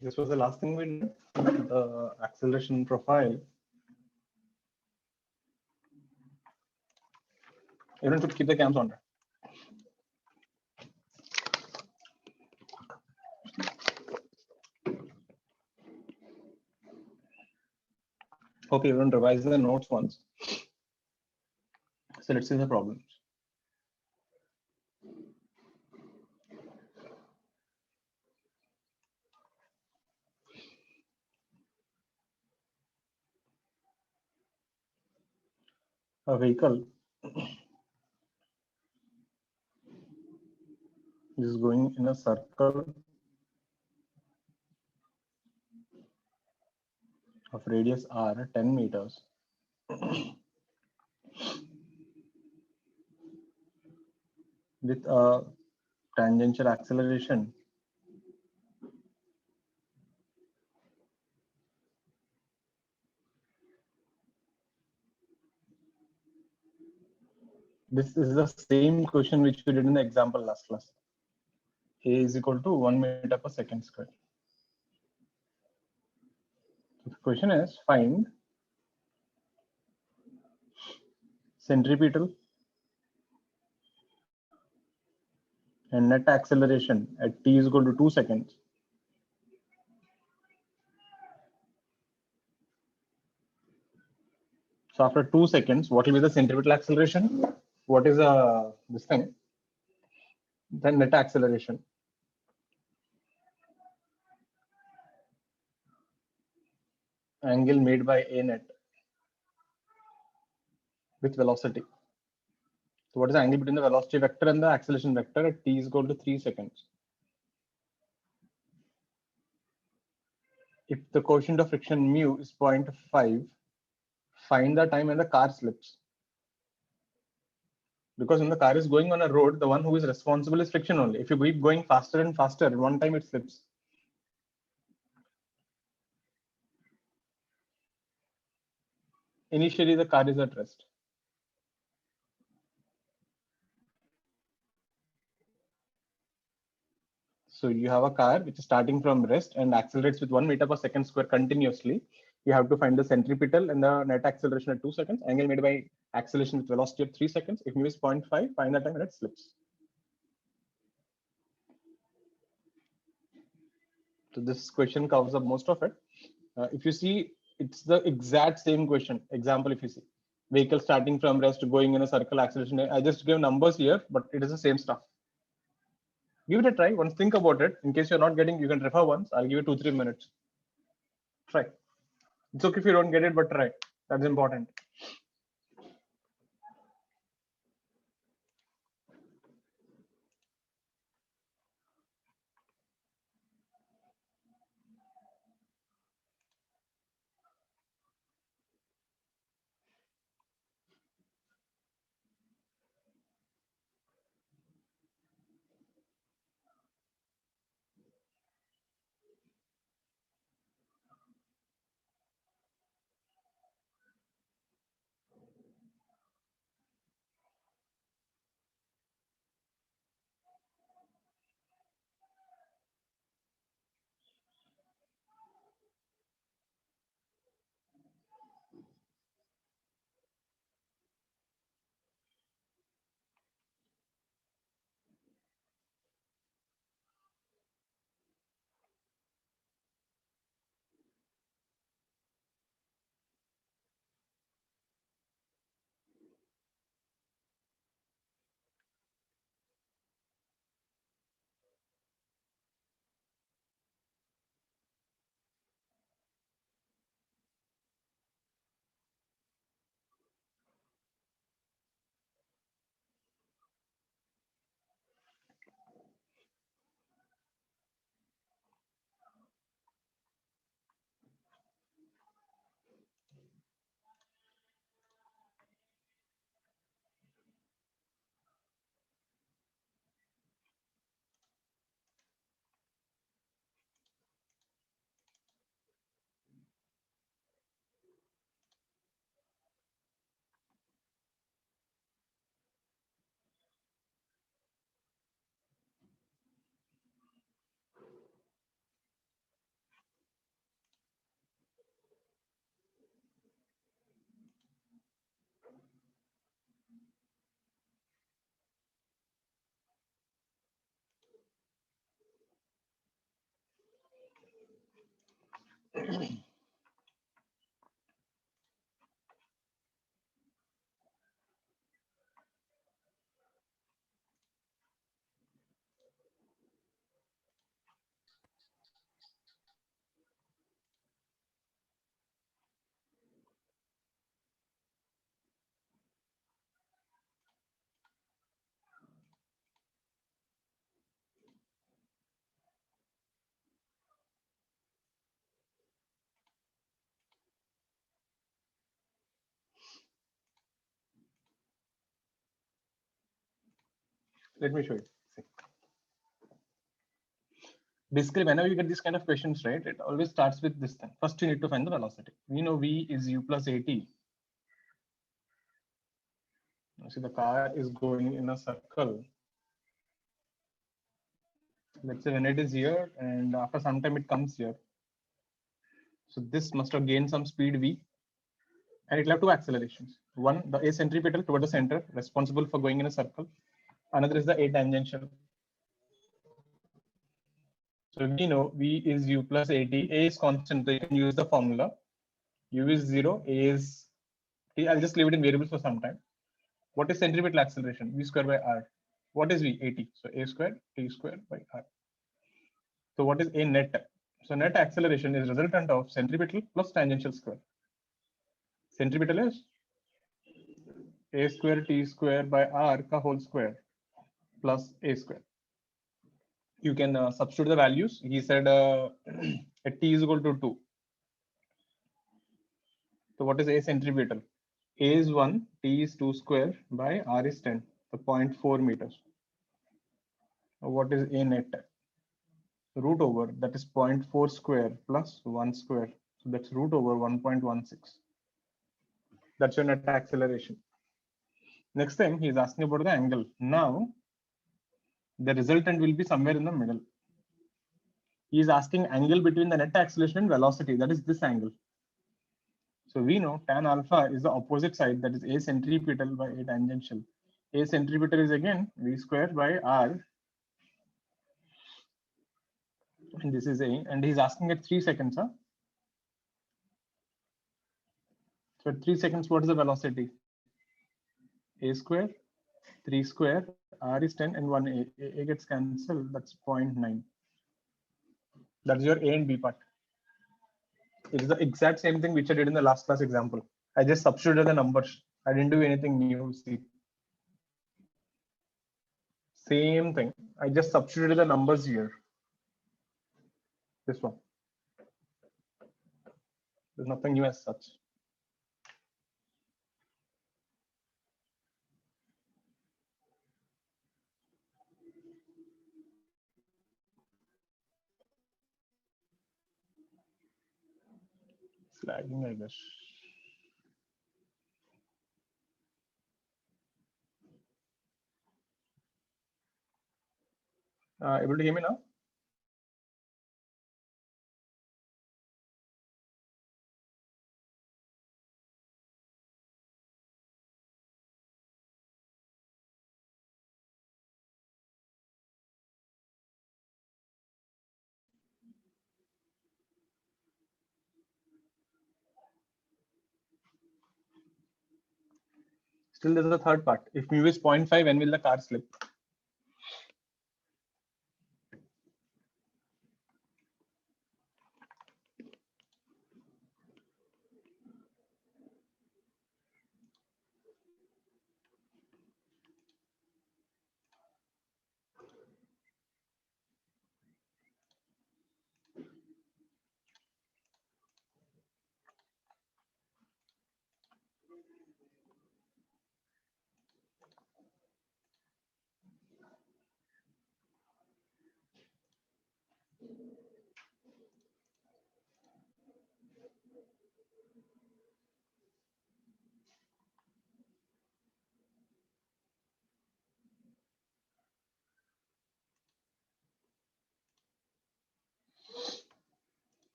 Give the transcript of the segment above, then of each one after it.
this was the last thing we did, the acceleration profile. Everyone should keep the cams on. Hope everyone revise the notes once. So let's see the problems. A vehicle is going in a circle of radius r 10 meters with a tangential acceleration this is the same question which we did in the example last class. A is equal to 1 meter per second square. So the question is find centripetal and net acceleration at t is equal to 2 seconds. So after 2 seconds, what will be the centripetal acceleration? What is this thing? Then net acceleration. Angle made by a net with velocity. So what is the angle between the velocity vector and the acceleration vector at t is equal to 3 seconds? If the coefficient of friction mu is 0.5, find the time when the car slips. Because when the car is going on a road, the one who is responsible is friction only. If you keep going faster and faster, at one time it slips. Initially, the car is at rest. So you have a car which is starting from rest and accelerates with 1 meter per second square continuously. You have to find the centripetal and the net acceleration at 2 seconds, angle made by acceleration with velocity of 3 seconds. If mu is 0.5, find the time when it slips. So this question covers up most of it. If you see, it's the exact same question. Example, if you see, vehicle starting from rest, going in a circle, acceleration. I just give numbers here, but it is the same stuff. Give it a try. Once think about it. In case you're not getting, you can refer once. I'll give you 2-3 minutes. Try. It's okay if you don't get it, but try. That's important. Let me show you. See. Basically, whenever you get this kind of questions, right, it always starts with this thing. First, you need to find the velocity. We know v is u plus at. Now, see, the car is going in a circle. Let's say when it is here, and after some time it comes here. So this must have gained some speed v, and it will have two accelerations. One, the a centripetal toward the center, responsible for going in a circle. Another is the a tangential. So we know v is u plus at. A is constant. So you can use the formula. U is 0. A is. I'll just leave it in variables for some time. What is centripetal acceleration? V square by r. What is v? 80. So a squared t squared by r. So what is a net? So net acceleration is resultant of centripetal plus tangential square. Centripetal is a square t square by r ka whole square plus a square. You can substitute the values. He said at t is equal to 2. So what is a centripetal? A is 1, t is 2 square by r is 10, so 0.4 meters. What is a net? Root over, that is 0.4 square plus 1 square. So that's root over 1.16. That's your net acceleration. Next time he is asking about the angle. Now the resultant will be somewhere in the middle. He is asking angle between the net acceleration and velocity. That is this angle. So we know tan alpha is the opposite side, that is a centripetal by a tangential. A centripetal is again v square by r. And this is a, and he's asking at 3 seconds. Huh? So at 3 seconds, what is the velocity? A square, 3 square, r is 10, and 1 a gets cancelled. That's 0.9. That's your a and b part. It is the exact same thing which I did in the last class example. I just substituted the numbers. I didn't do anything new. See, same thing. I just substituted the numbers here. This one. There's nothing new as such. It's lagging, I guess. Able to hear me now? Still, there's a third part. If mu is 0.5, when will the car slip?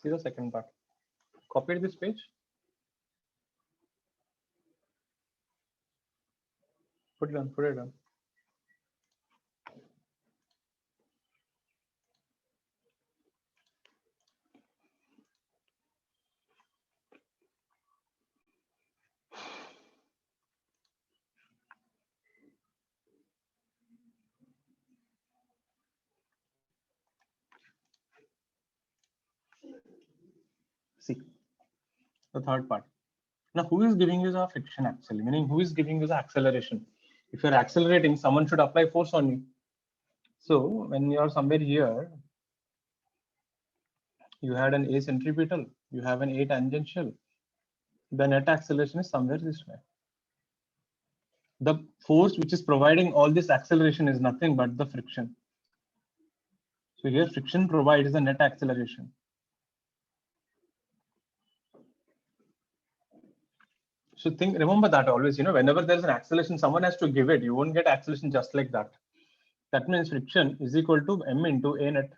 See the second part. Copied this page. Put it on, put it on. See the third part. Now, who is giving you the friction actually? Meaning, who is giving you the acceleration? If you're accelerating, someone should apply force on you. So when you're somewhere here, you had an A centripetal, you have an A tangential. The net acceleration is somewhere this way. The force which is providing all this acceleration is nothing but the friction. So here friction provides the net acceleration. So remember that always, whenever there's an acceleration, someone has to give it. You won't get acceleration just like that. That means friction is equal to m into A net.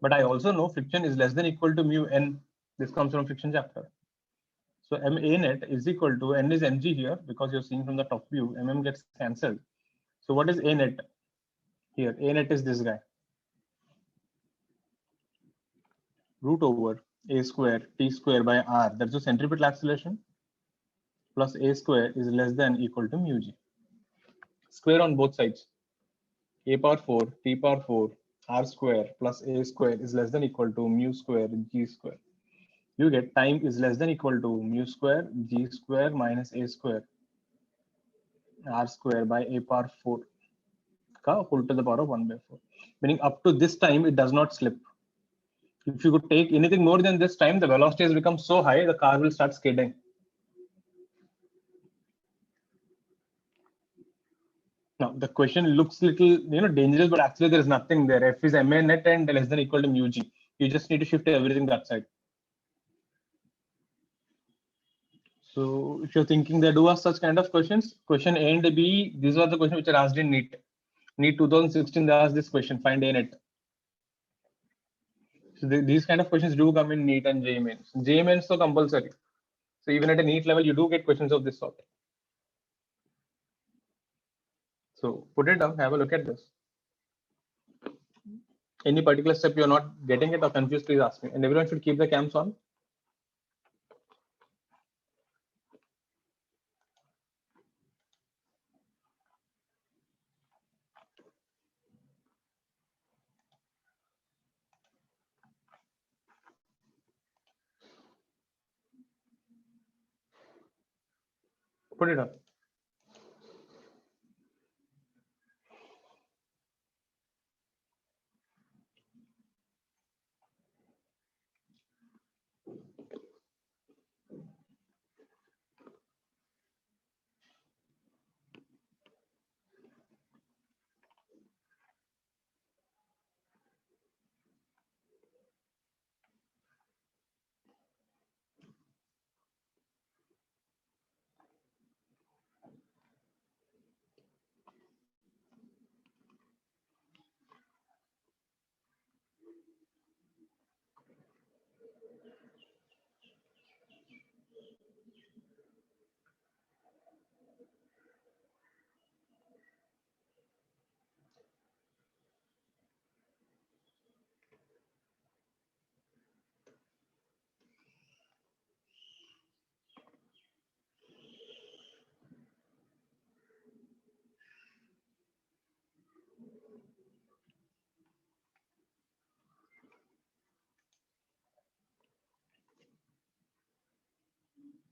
But I also know friction is less than equal to mu n. This comes from friction chapter. So m A net is equal to n is mg here because you're seeing from the top view, mm gets cancelled. So what is A net here? A net is this guy. Root over A square T square by R. That's the centripetal acceleration plus A square is less than equal to mu g. Square on both sides. A power 4 T power 4 R square plus A square is less than equal to mu square G square. You get time is less than equal to mu square G square minus A square R square by A power 4 ka whole to the power of 1 by 4. Meaning up to this time, it does not slip. If you could take anything more than this time, the velocity has become so high, the car will start skidding. Now, the question looks little, dangerous, but actually there is nothing there. F is ma net and less than equal to mu g. You just need to shift everything that side. So if you're thinking they do ask such kind of questions, question A and B, these are the questions which are asked in NEET. NEET 2016, they asked this question, find A net. So these kind of questions do come in NEET and JEE Mains. JEE Mains so compulsory. So even at a NEET level, you do get questions of this sort. So put it down, have a look at this. Any particular step you're not getting it or confused, please ask me. And everyone should keep the cams on. Put it up.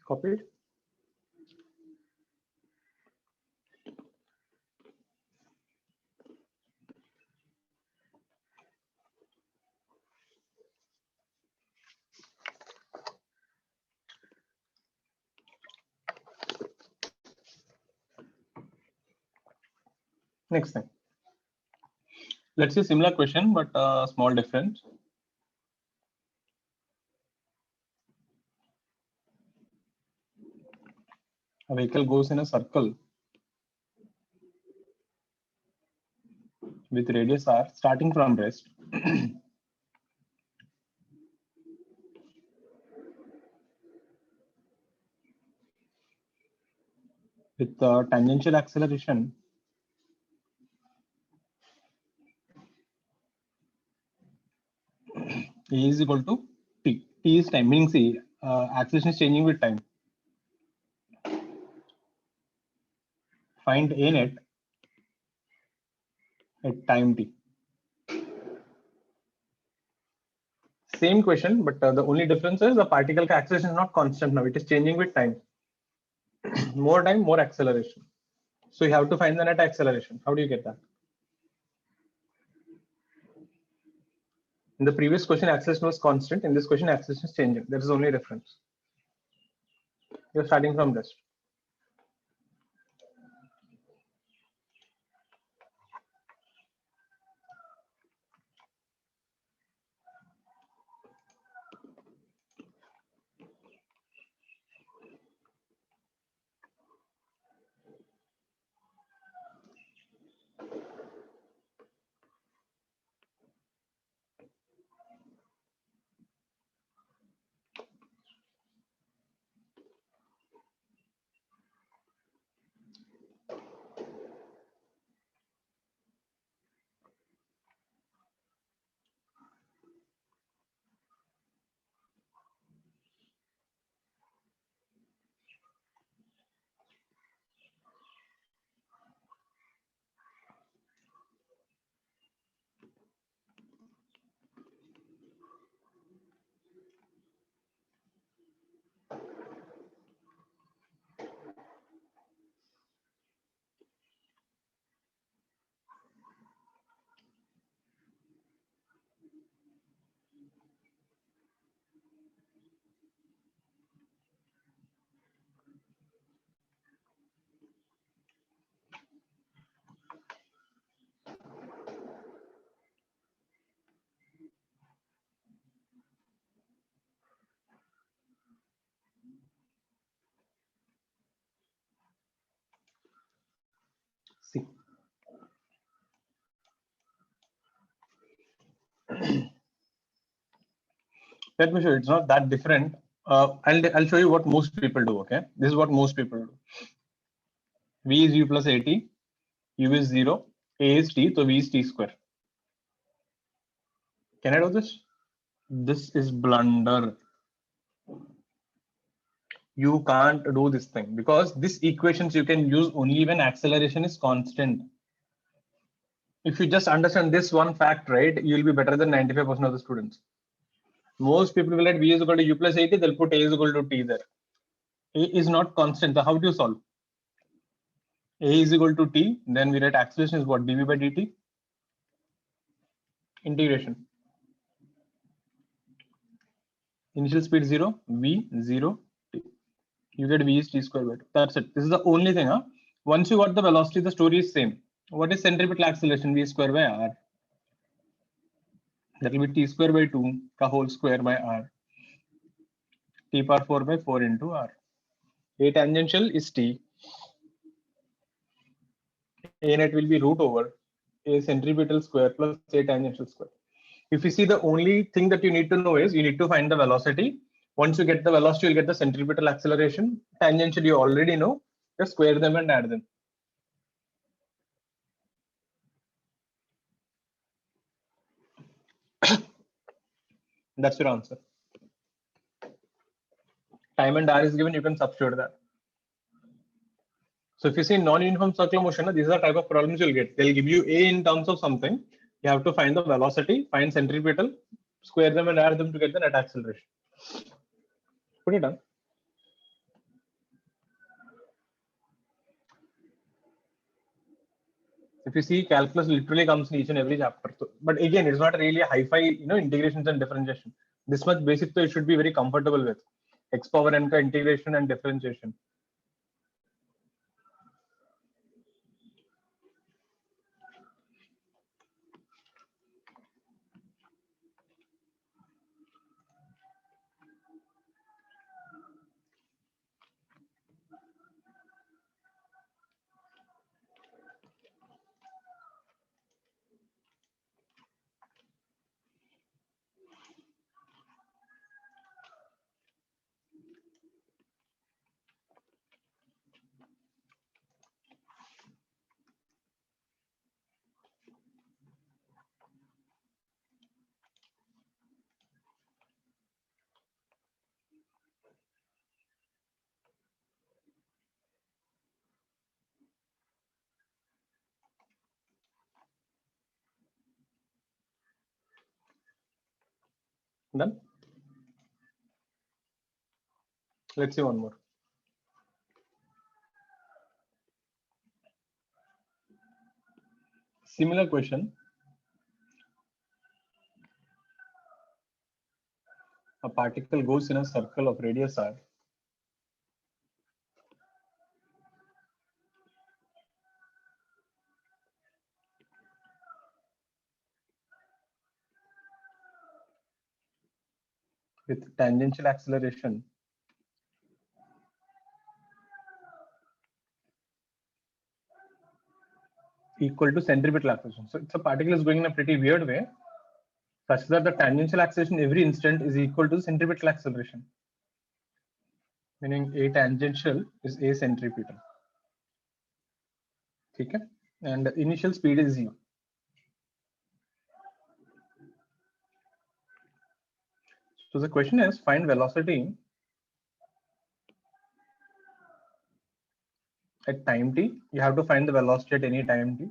Copied. Next thing. Let's see similar question, but small difference. A vehicle goes in a circle with radius r starting from rest. With tangential acceleration A is equal to T. T is time, meaning see, acceleration is changing with time. Find A net at time T. same question, but the only difference is the particle acceleration is not constant now. It is changing with time. More time, more acceleration. So you have to find the net acceleration. How do you get that? In the previous question, acceleration was constant. In this question, acceleration is changing. There is only a difference. You're starting from rest. See. Let me show you. It's not that different. I'll show you what most people do. Okay, this is what most people do. V is u plus at, u is 0, a is t, so v is t square. Can I do this? This is blunder. You can't do this thing because this equations you can use only when acceleration is constant. If you just understand this one fact, right, you'll be better than 95% of the students. Most people will let v is equal to u plus at, they'll put a is equal to t there. A is not constant. So how do you solve? A is equal to t, then we write acceleration is what? dv by dt. Integration. Initial speed 0, v 0, t. You get v is t square by 2. That's it. This is the only thing. Once you got the velocity, the story is same. What is centripetal acceleration? V square by r. That will be t square by 2 ka whole square by r. T power 4 by 4 into r. A tangential is t. A net will be root over a centripetal square plus a tangential square. If you see, the only thing that you need to know is you need to find the velocity. Once you get the velocity, you'll get the centripetal acceleration. Tangential, you already know. Just square them and add them. That's your answer. Time and r is given, you can substitute that. So if you see non-uniform circular motion, these are the type of problems you'll get. They'll give you a in terms of something. You have to find the velocity, find centripetal, square them and add them to get the net acceleration. Put it down. If you see, calculus literally comes in each and every chapter. So, but again, it's not really a hi-fi, integrations and differentiation. This much basic, so you should be very comfortable with x power n ka integration and differentiation. Done. Let's see one more. Similar question. A particle goes in a circle of radius r. With tangential acceleration equal to centripetal acceleration. So it's a particle is going in a pretty weird way, such that the tangential acceleration every instant is equal to centripetal acceleration. Meaning a tangential is a centripetal. Okay? And the initial speed is u. So the question is find velocity at time t. You have to find the velocity at any time t.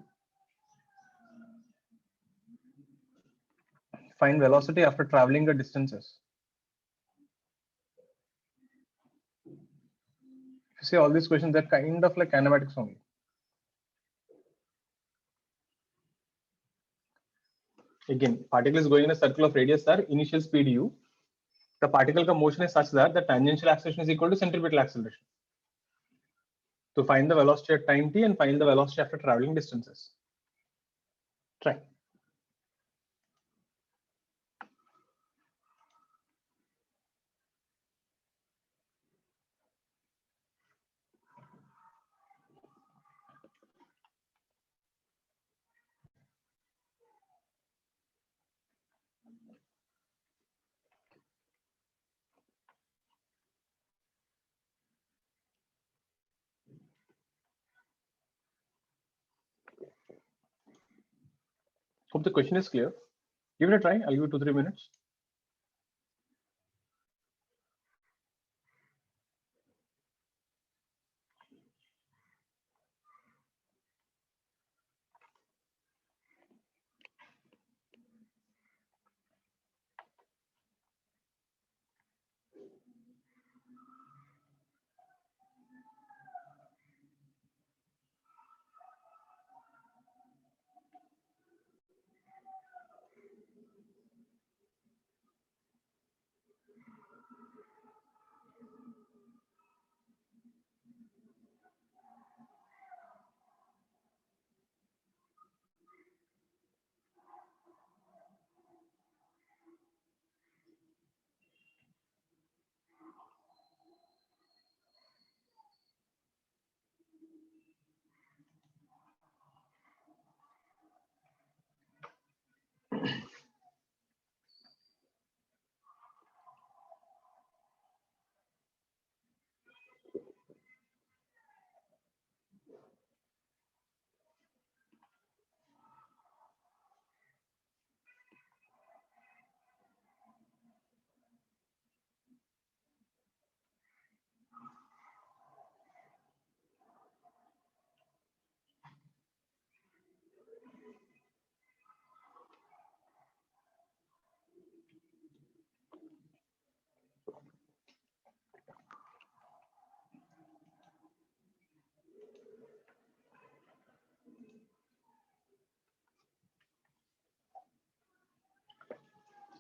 Find velocity after traveling the distances. If you see all these questions, they're kind of like kinematics only. Again, particle is going in a circle of radius r, initial speed u. The particle ka motion is such that the tangential acceleration is equal to centripetal acceleration. To find the velocity at time t and find the velocity after traveling distances. Try. Hope the question is clear. Give it a try. I'll give it 2-3 minutes.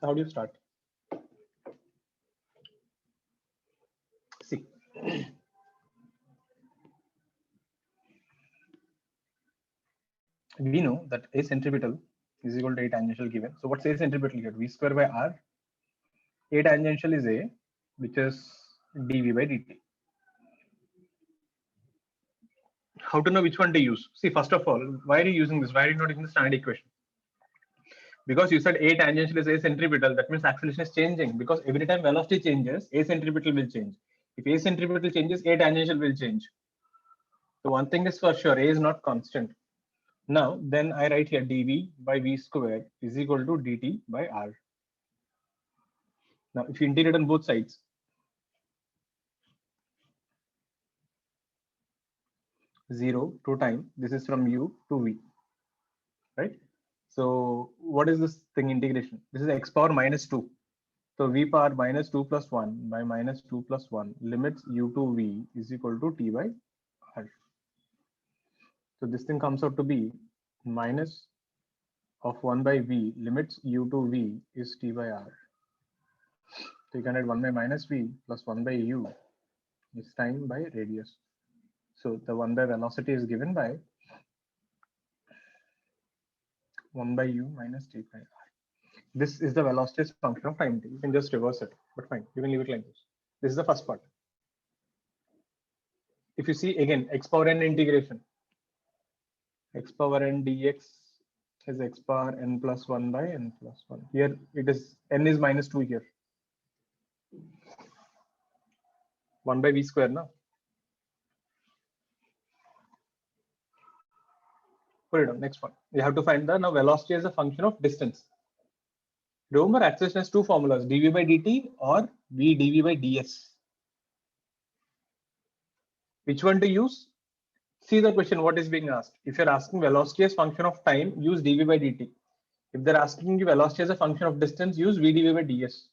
How do you start? See. We know that a centripetal is equal to a tangential given. So what's a centripetal here? V square by r. A tangential is a, which is dv by dt. How to know which one to use? See, first of all, why are you using this? Why are you not using the standard equation? Because you said a tangential is a centripetal, that means acceleration is changing. Because every time velocity changes, a centripetal will change. If a centripetal changes, a tangential will change. So one thing is for sure, a is not constant. Now, then I write here dv by v square is equal to dt by r. Now, if you integrate on both sides, zero to time, this is from u to v, right? So what is this thing integration? This is x power minus 2. So v power minus 2 plus 1 by minus 2 plus 1 limits u to v is equal to t by r. So this thing comes out to be minus of 1 by v limits u to v is t by r. So you can write 1 by minus v plus 1 by u is time by radius. So the 1 by velocity is given by 1 by u minus t by r. This is the velocity as function of time t. You can just reverse it, but fine, you can leave it like this. This is the first part. If you see again, x power n integration, x power n dx is x power n plus 1 by n plus 1. Here it is n is minus 2 here. 1 by v square now. Put it on next one. You have to find the now velocity as a function of distance. Remember, acceleration has two formulas, dv by dt or v dv by ds. Which one to use? See the question, what is being asked. If you're asking velocity as function of time, use dv by dt. If they're asking you velocity as a function of distance, use v dv by ds.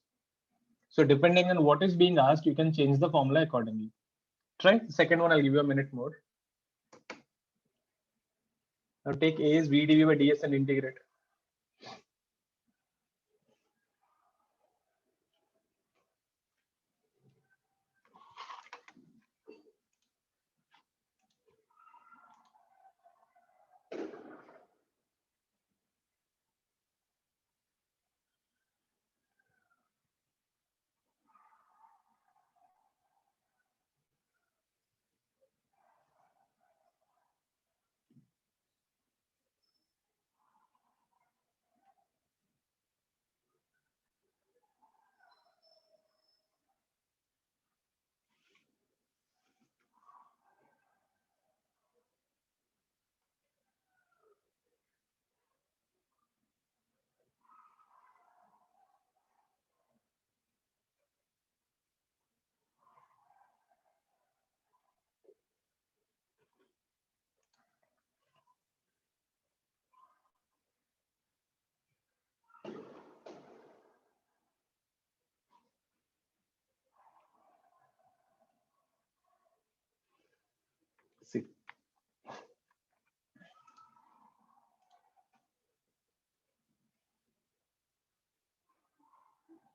So depending on what is being asked, you can change the formula accordingly. Try the second one, I'll give you a minute more. Now take a is v dv by ds and integrate. See.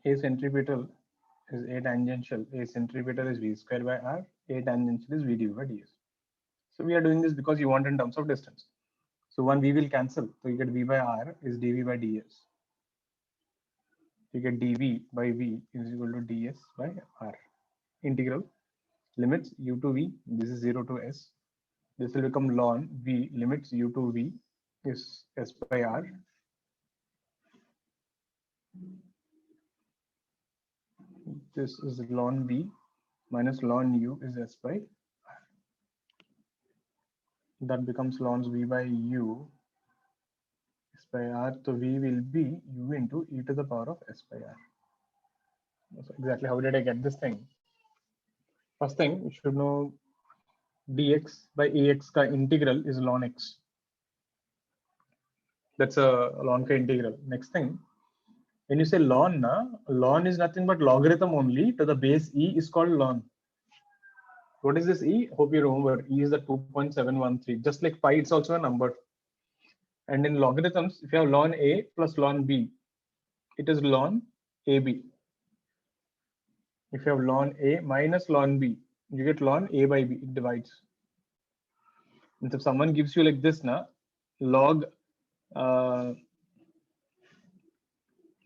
A centripetal is A tangential, A centripetal is V square by R, A tangential is V dv by ds. So we are doing this because you want in terms of distance. So one V will cancel. So you get V by R is dv by ds. You get dv by V is equal to ds by R. Integral limits u to V, this is 0 to s. This will become ln V limits u to V is s by R. This is ln V minus ln u is s by R. That becomes ln V by u s by R. So V will be u into e to the power of s by R. So exactly how did I get this thing? First thing, you should know dx by ax ka integral is ln x. That's a ln ka integral. Next thing, when you say ln, ln is nothing but logarithm only to the base e is called ln. What is this e? Hope you remember. E is the 2.713. Just like pi, it's also a number. And in logarithms, if you have ln a plus ln b, it is ln ab. If you have ln a minus ln b, you get ln a by b. It divides. And if someone gives you like this, log,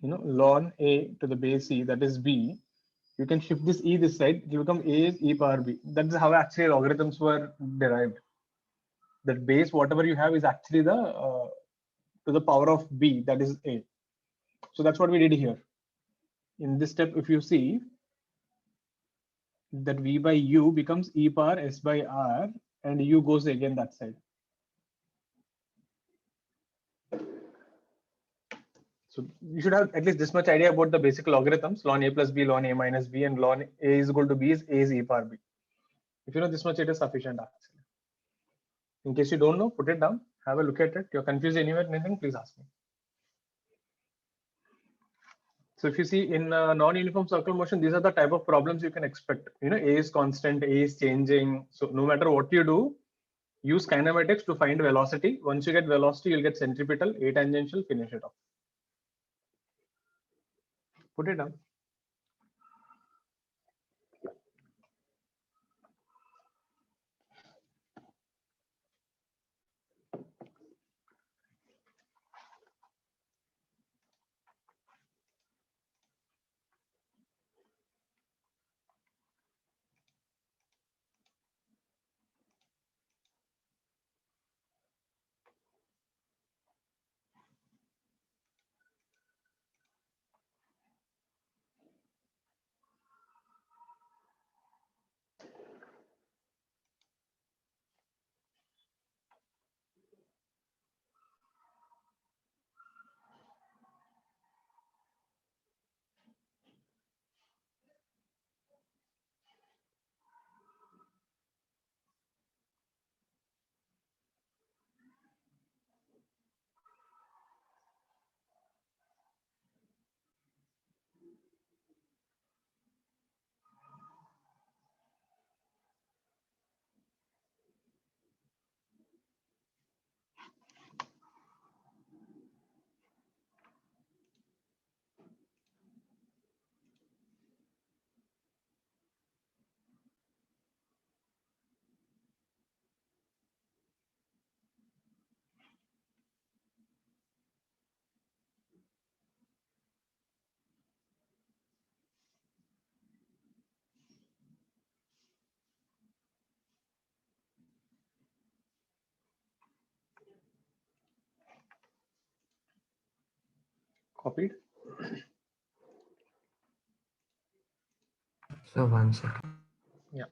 ln a to the base e, that is b, you can shift this e this side, it will become a is e power b. That's how actually logarithms were derived. That base, whatever you have, is actually the to the power of b, that is a. So that's what we did here. In this step, if you see that v by u becomes e power s by r, and u goes again that side. So you should have at least this much idea about the basic logarithms: ln a plus b, ln a minus b, and ln a is equal to b is a is e power b. If you know this much, it is sufficient actually. In case you don't know, put it down, have a look at it. You're confused anywhere, anything, please ask me. So if you see in non-uniform circular motion, these are the type of problems you can expect. You know, A is constant, A is changing. So no matter what you do, use kinematics to find velocity. Once you get velocity, you'll get centripetal, A tangential, finish it off. Put it down. Copied. So 1 second. Yeah.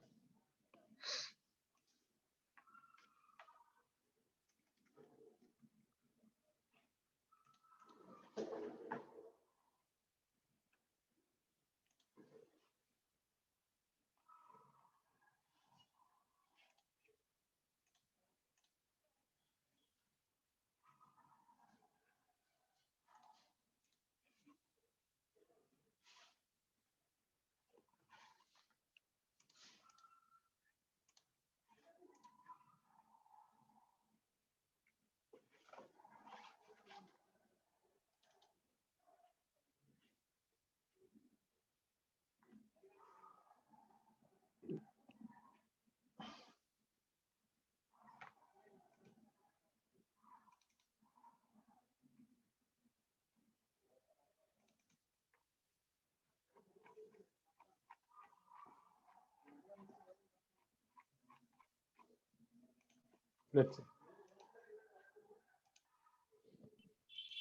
Let's see.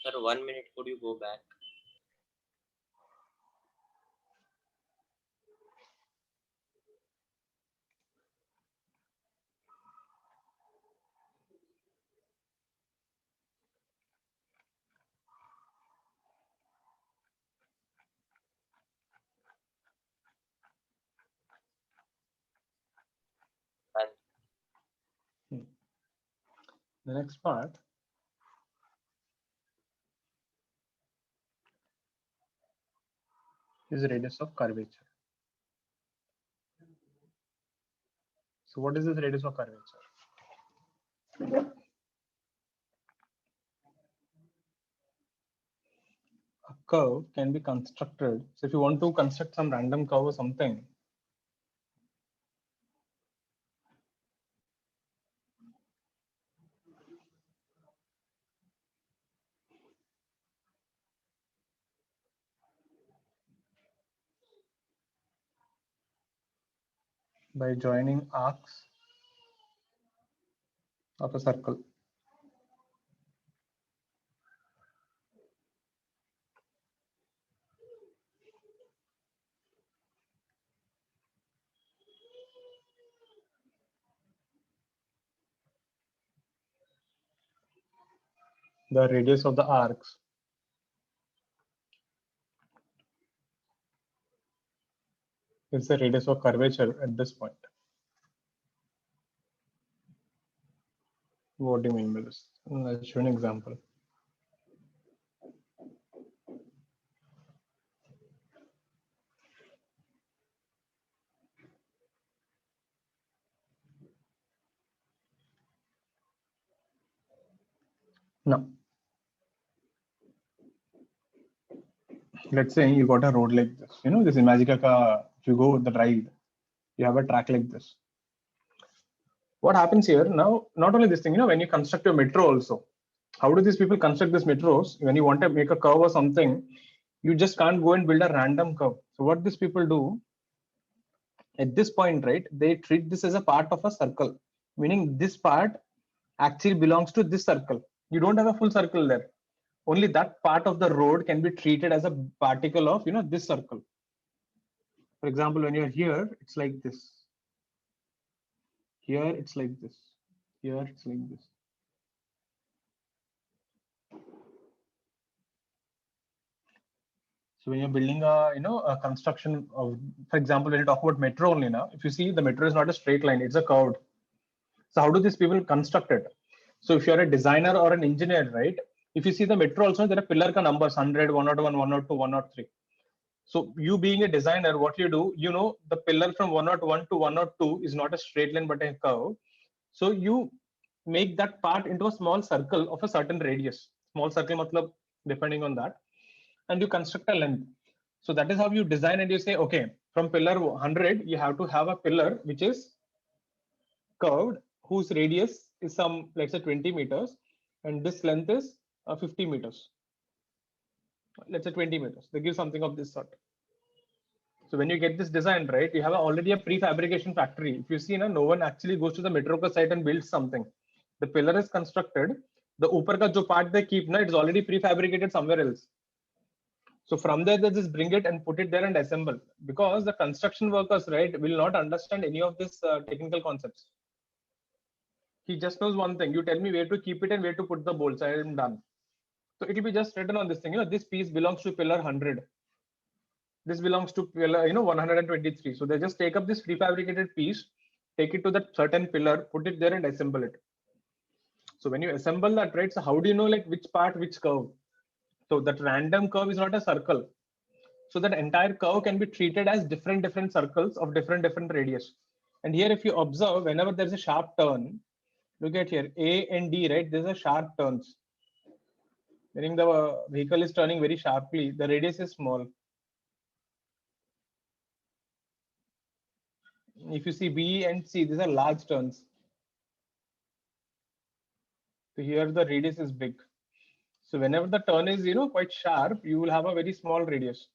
Sir, 1 minute, could you go back? And The next part is radius of curvature. So what is this radius of curvature? A curve can be constructed. So if you want to construct some random curve or something, by joining arcs of a circle. The radius of the arcs is the radius of curvature at this point. What do you mean by this? I'll show an example. Now, let's say you got a road like this. You know, this Imagica ka, if you go the ride, you have a track like this. What happens here now? Not only this thing, you know, when you construct a metro also, how do these people construct these metros? When you want to make a curve or something, you just can't go and build a random curve. So what these people do at this point, right? They treat this as a part of a circle, meaning this part actually belongs to this circle. You don't have a full circle there. Only that part of the road can be treated as a particle of, you know, this circle. For example, when you're here, it's like this. Here, it's like this. Here, it's like this. So when you're building a, you know, a construction of, for example, when you talk about metro only now, if you see the metro is not a straight line, it's a curved. So how do these people construct it? So if you're a designer or an engineer, right? If you see the metro also, there are pillar ka numbers 100, 101, 102, 103. So you being a designer, what you do, you know, the pillar from 101 to 102 is not a straight line but a curve. So you make that part into a small circle of a certain radius. Small circle, matlab, depending on that, and you construct a length. So that is how you design, and you say, okay, from pillar 100, you have to have a pillar which is curved, whose radius is some, let's say 20 meters, and this length is 50 meters. Let's say 20 meters. They give something of this sort. So when you get this design, right, you have already a prefabrication factory. If you see, no one actually goes to the metro site and builds something. The pillar is constructed. The upper ka jo part they keep, it's already prefabricated somewhere else. So from there, they just bring it and put it there and assemble. Because the construction workers, right, will not understand any of this technical concepts. He just knows one thing. You tell me where to keep it and where to put the bolts. I am done. So it will be just written on this thing. You know, this piece belongs to pillar 100. This belongs to pillar, 123. So they just take up this prefabricated piece, take it to that certain pillar, put it there and assemble it. So when you assemble that, right, so how do you know like which part, which curve? So that random curve is not a circle. So that entire curve can be treated as different circles of different radius. And here, if you observe, whenever there's a sharp turn, look at here, A and D, right? There's a sharp turns. Meaning the vehicle is turning very sharply. The radius is small. If you see B and C, these are large turns. So here the radius is big. So whenever the turn is, quite sharp, you will have a very small radius.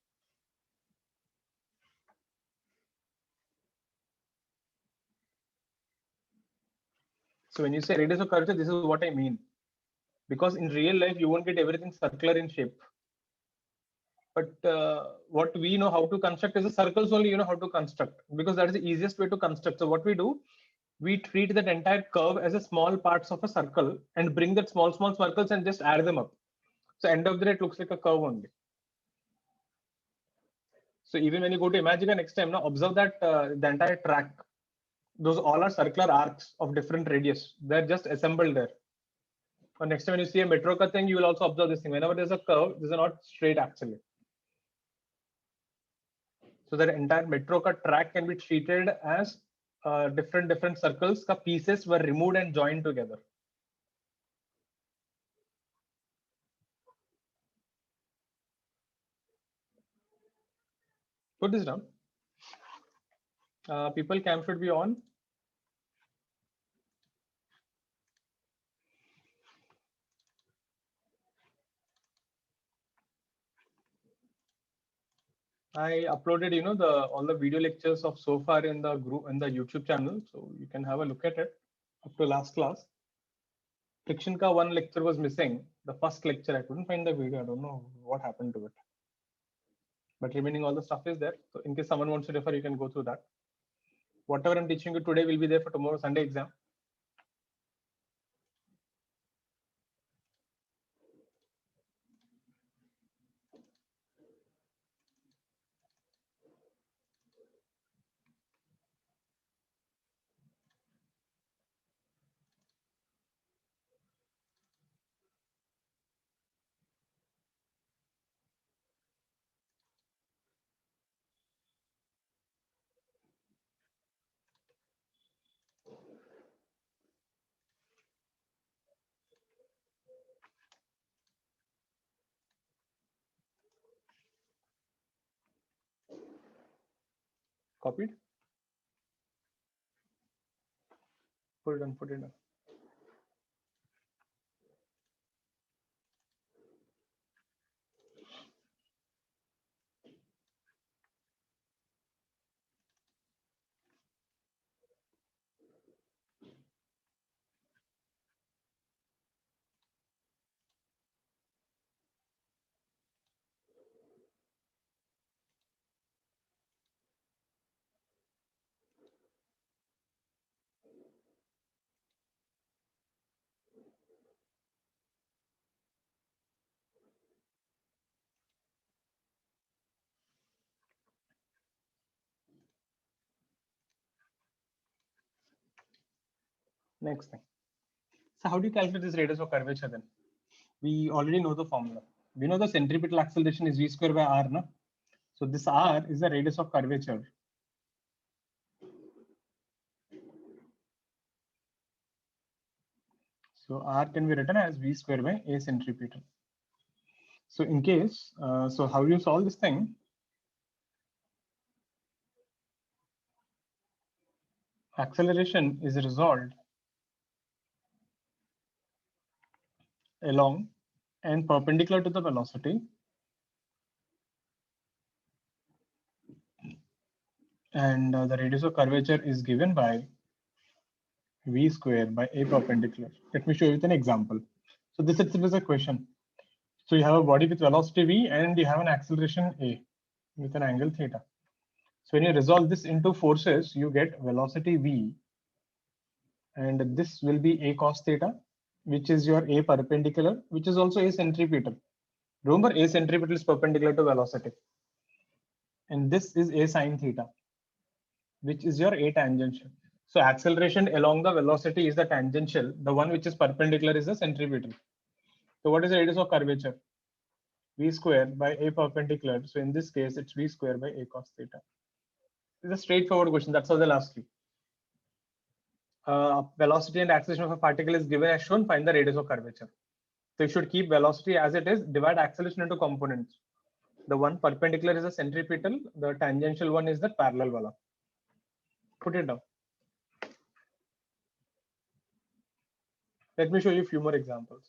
So when you say radius of curvature, this is what I mean. Because in real life, you won't get everything circular in shape. But what we know how to construct is the circles only, how to construct, because that is the easiest way to construct. So what we do, we treat that entire curve as a small parts of a circle and bring that small circles and just add them up. So end of the day, it looks like a curve only. So even when you go to Imagica next time, now observe that the entire track, those all are circular arcs of different radius. They're just assembled there. Or next time when you see a metro ka thing, you will also observe this thing. Whenever there's a curve, these are not straight actually. So that entire metro ka track can be treated as different circles ka pieces were removed and joined together. Put this down. People cam should be on. I uploaded, all the video lectures of so far in the group in the YouTube channel, so you can have a look at it up to last class. Friction ka one lecture was missing. The first lecture, I couldn't find the video. I don't know what happened to it. But remaining all the stuff is there. So in case someone wants to refer, you can go through that. Whatever I'm teaching you today will be there for tomorrow Sunday exam. Copied. Put it on. Put it on. Next thing. So how do you calculate this radius of curvature then? We already know the formula. We know the centripetal acceleration is v square by r, no? So this r is the radius of curvature. So r can be written as v square by a centripetal. So in case, so how you solve this thing? Acceleration is resolved along and perpendicular to the velocity, and the radius of curvature is given by v square by a perpendicular. Let me show you with an example. So this itself is a question. So you have a body with velocity v and you have an acceleration a with an angle theta. So when you resolve this into forces, you get velocity v, and this will be a cos theta, which is your a perpendicular, which is also a centripetal. Remember, a centripetal is perpendicular to velocity. And this is a sine theta, which is your a tangential. So acceleration along the velocity is the tangential. The one which is perpendicular is the centripetal. So what is the radius of curvature? V square by a perpendicular. So in this case, it's v square by a cos theta. It's a straightforward question. That's how they'll ask you. Velocity and acceleration of a particle is given as shown. Find the radius of curvature. So you should keep velocity as it is. Divide acceleration into components. The one perpendicular is the centripetal. The tangential one is the parallel wala. Put it down. Let me show you a few more examples.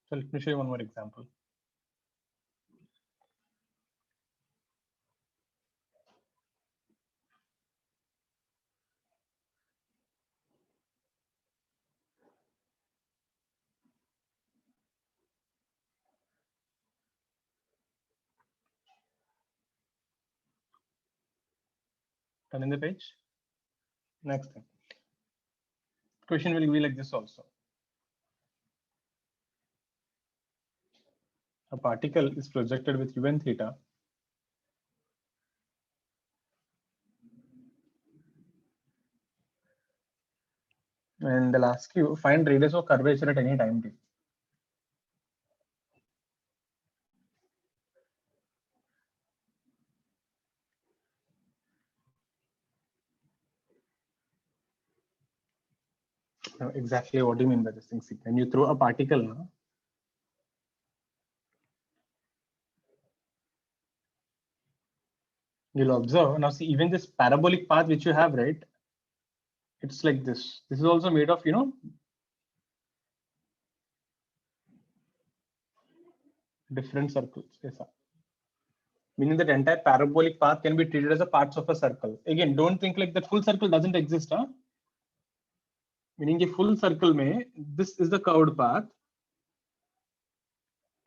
So let me show you one more example. Turn in the page. Next thing. Question will be like this also. A particle is projected with u and theta. And they'll ask you find radius of curvature at any time t. Now, exactly what do you mean by this thing? See, when you throw a particle, no? You'll observe now. See, even this parabolic path which you have, right? It's like this. This is also made of, different circles. Yes, sir. Meaning that entire parabolic path can be treated as a parts of a circle. Again, don't think like that full circle doesn't exist, huh? Meaning a full circle may, this is the curved path.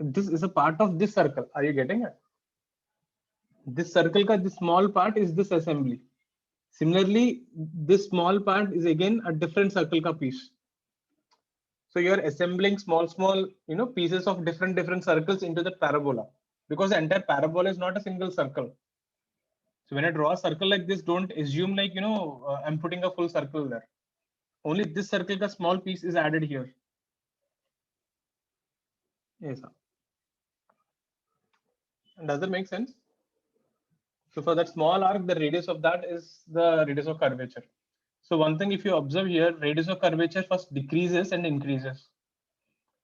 This is a part of this circle. Are you getting it? This circle ka this small part is this assembly. Similarly, this small part is again a different circle ka piece. So you're assembling small, pieces of different circles into the parabola, because the entire parabola is not a single circle. So when I draw a circle like this, don't assume like, I'm putting a full circle there. Only this circle ka small piece is added here. Yes, sir. And does that make sense? So for that small arc, the radius of that is the radius of curvature. So one thing, if you observe here, radius of curvature first decreases and increases.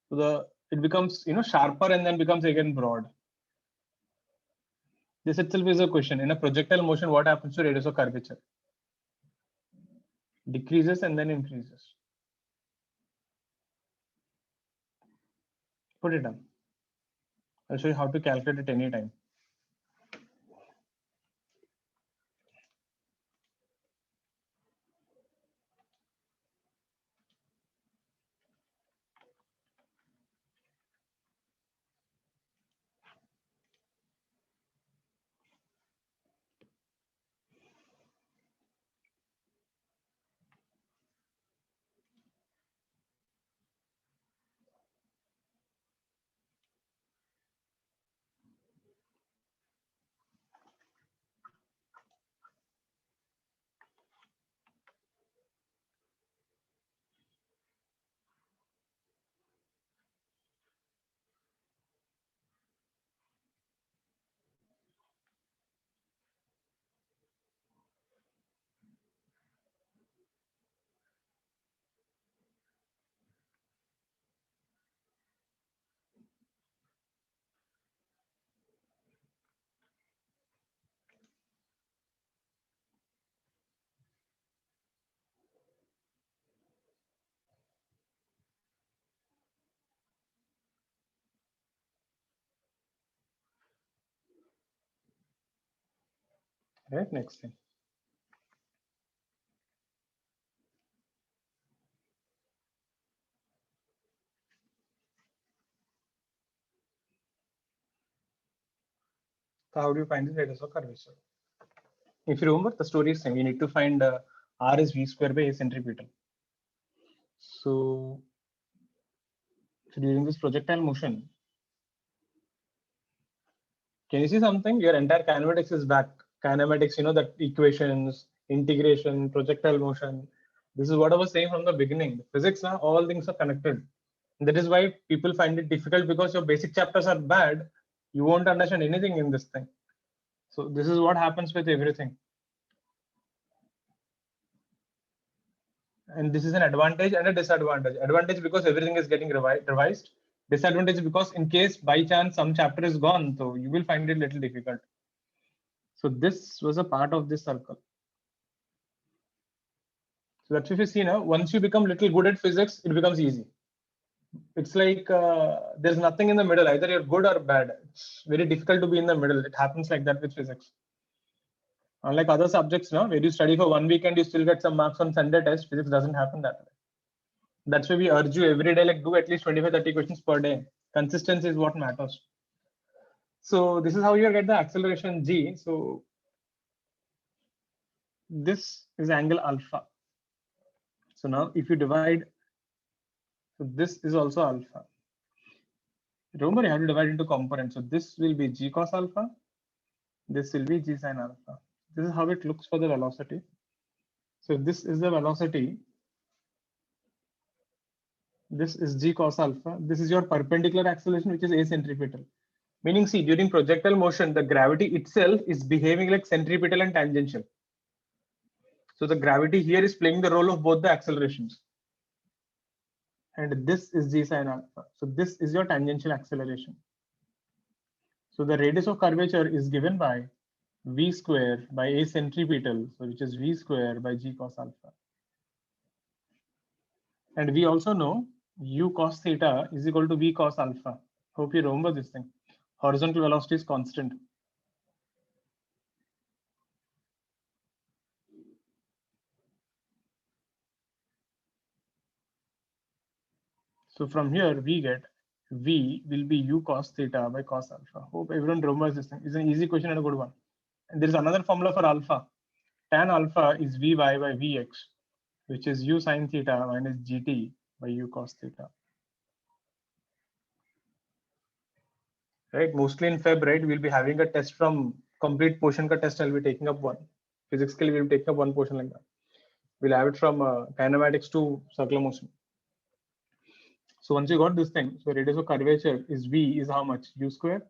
So it becomes sharper and then becomes again broad. This itself is a question. In a projectile motion, what happens to radius of curvature? Decreases and then increases. Put it down. I'll show you how to calculate it anytime. Right, next thing. So how do you find the radius of curvature? If you remember, the story is same. You need to find r is v square by a centripetal. So during this projectile motion, can you see something? Your entire kinematics is back. Kinematics, that equations, integration, projectile motion. This is what I was saying from the beginning. Physics, all things are connected. And that is why people find it difficult, because your basic chapters are bad. You won't understand anything in this thing. So this is what happens with everything. And this is an advantage and a disadvantage. Advantage because everything is getting revised. Disadvantage because in case by chance some chapter is gone, so you will find it a little difficult. So this was a part of this circle. So that's if you see now, once you become little good at physics, it becomes easy. It's like there's nothing in the middle. Either you're good or bad. It's very difficult to be in the middle. It happens like that with physics. Unlike other subjects, where you study for 1 week and you still get some marks on Sunday test, physics doesn't happen that way. That's why we urge you every day, like do at least 25-30 questions per day. Consistency is what matters. So this is how you get the acceleration g. So this is angle alpha. So now if you divide, so this is also alpha. Remember, you have to divide into components. So this will be g cos alpha. This will be g sin alpha. This is how it looks for the velocity. So this is the velocity. This is g cos alpha. This is your perpendicular acceleration, which is acentripetal. Meaning, see, during projectile motion, the gravity itself is behaving like centripetal and tangential. So the gravity here is playing the role of both the accelerations. And this is g sin alpha. So this is your tangential acceleration. So the radius of curvature is given by v square by a centripetal, so which is v square by g cos alpha. And we also know u cos theta is equal to v cos alpha. Hope you remember this thing. Horizontal velocity is constant. So from here we get v will be u cos theta by cos alpha. Hope everyone remembers this thing. It's an easy question and a good one. And there is another formula for alpha. Tan alpha is vy by vx, which is u sin theta minus gt by u cos theta. Right, mostly in Feb, right, we'll be having a test from complete portion ka test. I'll be taking up one. Physically, we'll be taking up one portion like that. We'll have it from kinematics to circular motion. So once you got this thing, so radius of curvature is v is how much? U square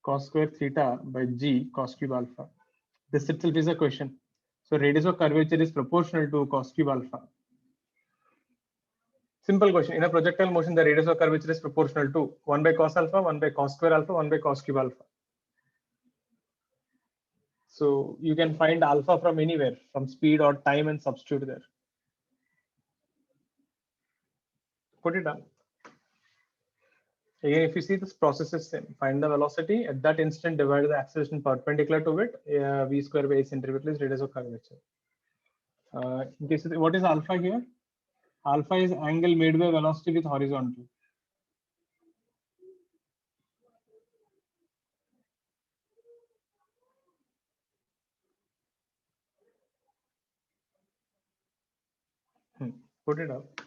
cos square theta by g cos cube alpha. This itself is a question. So radius of curvature is proportional to cos cube alpha. Simple question. In a projectile motion, the radius of curvature is proportional to 1 by cos alpha, 1 by cos square alpha, 1 by cos cube alpha. So you can find alpha from anywhere, from speed or time, and substitute there. Put it down. Again, if you see this process is same, find the velocity at that instant, divide the acceleration perpendicular to it, v square by a centripetal is radius of curvature. In case of, what is alpha here? Alpha is angle made by velocity with horizontal. Put it up.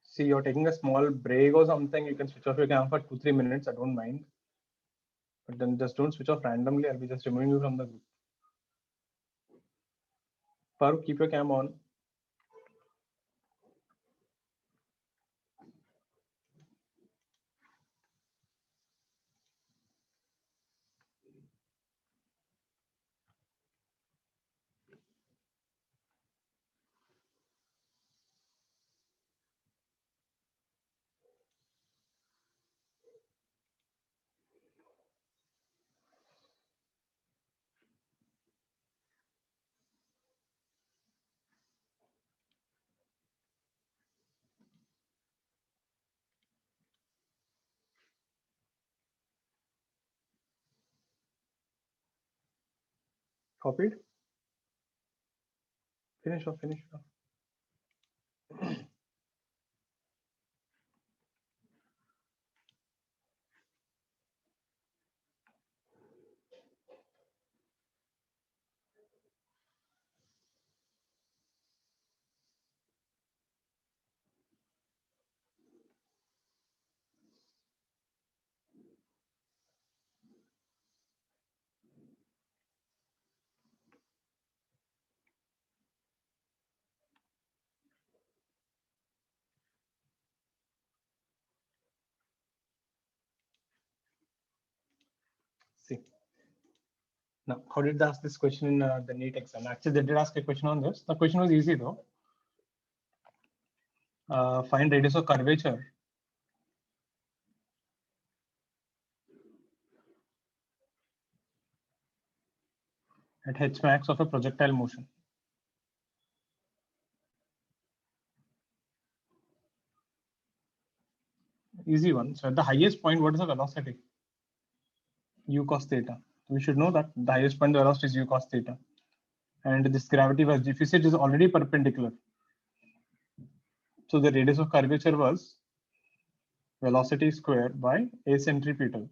See, you're taking a small break or something. You can switch off your camera for 2-3 minutes. I don't mind. But then just don't switch off randomly. I'll be just removing you from the group. Farooq, keep your cam on. Copied. Finish off. See. Now, how did they ask this question in the NEET exam? Actually, they did ask a question on this. The question was easy though. Find radius of curvature at h max of a projectile motion. Easy one. So at the highest point, what is the velocity? U cos theta. We should know that the highest point of the velocity is U cos theta. And this gravity was deficit is already perpendicular. So the radius of curvature was velocity square by a centripetal.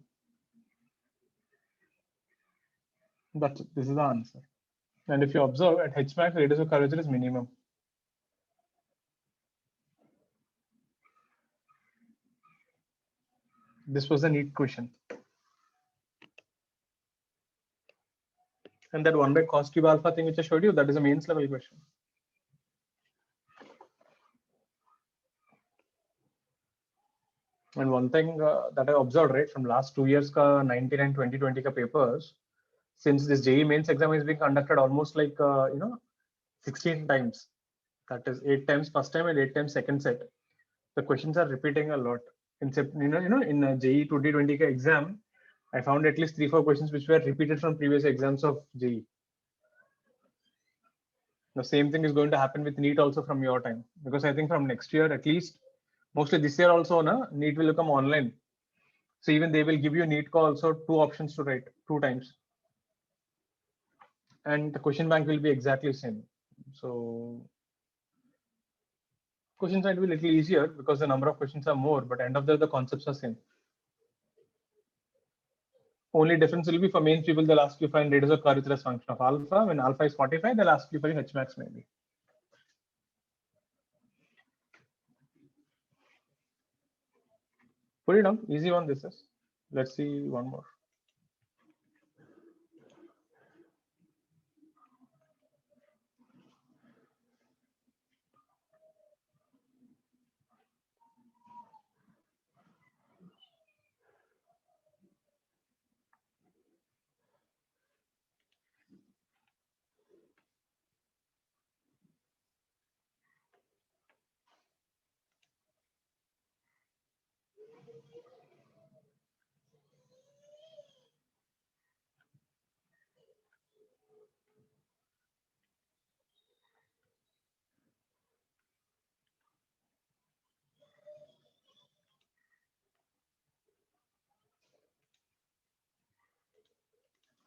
This is the answer. And if you observe at h max, radius of curvature is minimum. This was a neat question. And that 1 by cos cube alpha thing which I showed you, that is a mains level question. And one thing that I observed right from last 2 years ka 19 and 2020 ka papers, since this JEE mains exam is being conducted almost like 16 times. That is 8 times first time and 8 times second set. The questions are repeating a lot. In in JEE 2020 ka exam, I found at least 3-4 questions which were repeated from previous exams of JEE. The same thing is going to happen with NEET also from your time, because I think from next year, at least mostly this year also, NEET will become online. So even they will give you NEET call also 2 options to write 2 times. And the question bank will be exactly same. So questions might be a little easier because the number of questions are more, but end of the concepts are same. Only difference will be for mains people, they'll ask you find radius of curvature as function of alpha. When alpha is 45, they'll ask you for h max maybe. Put it down, easy one this is. Let's see one more.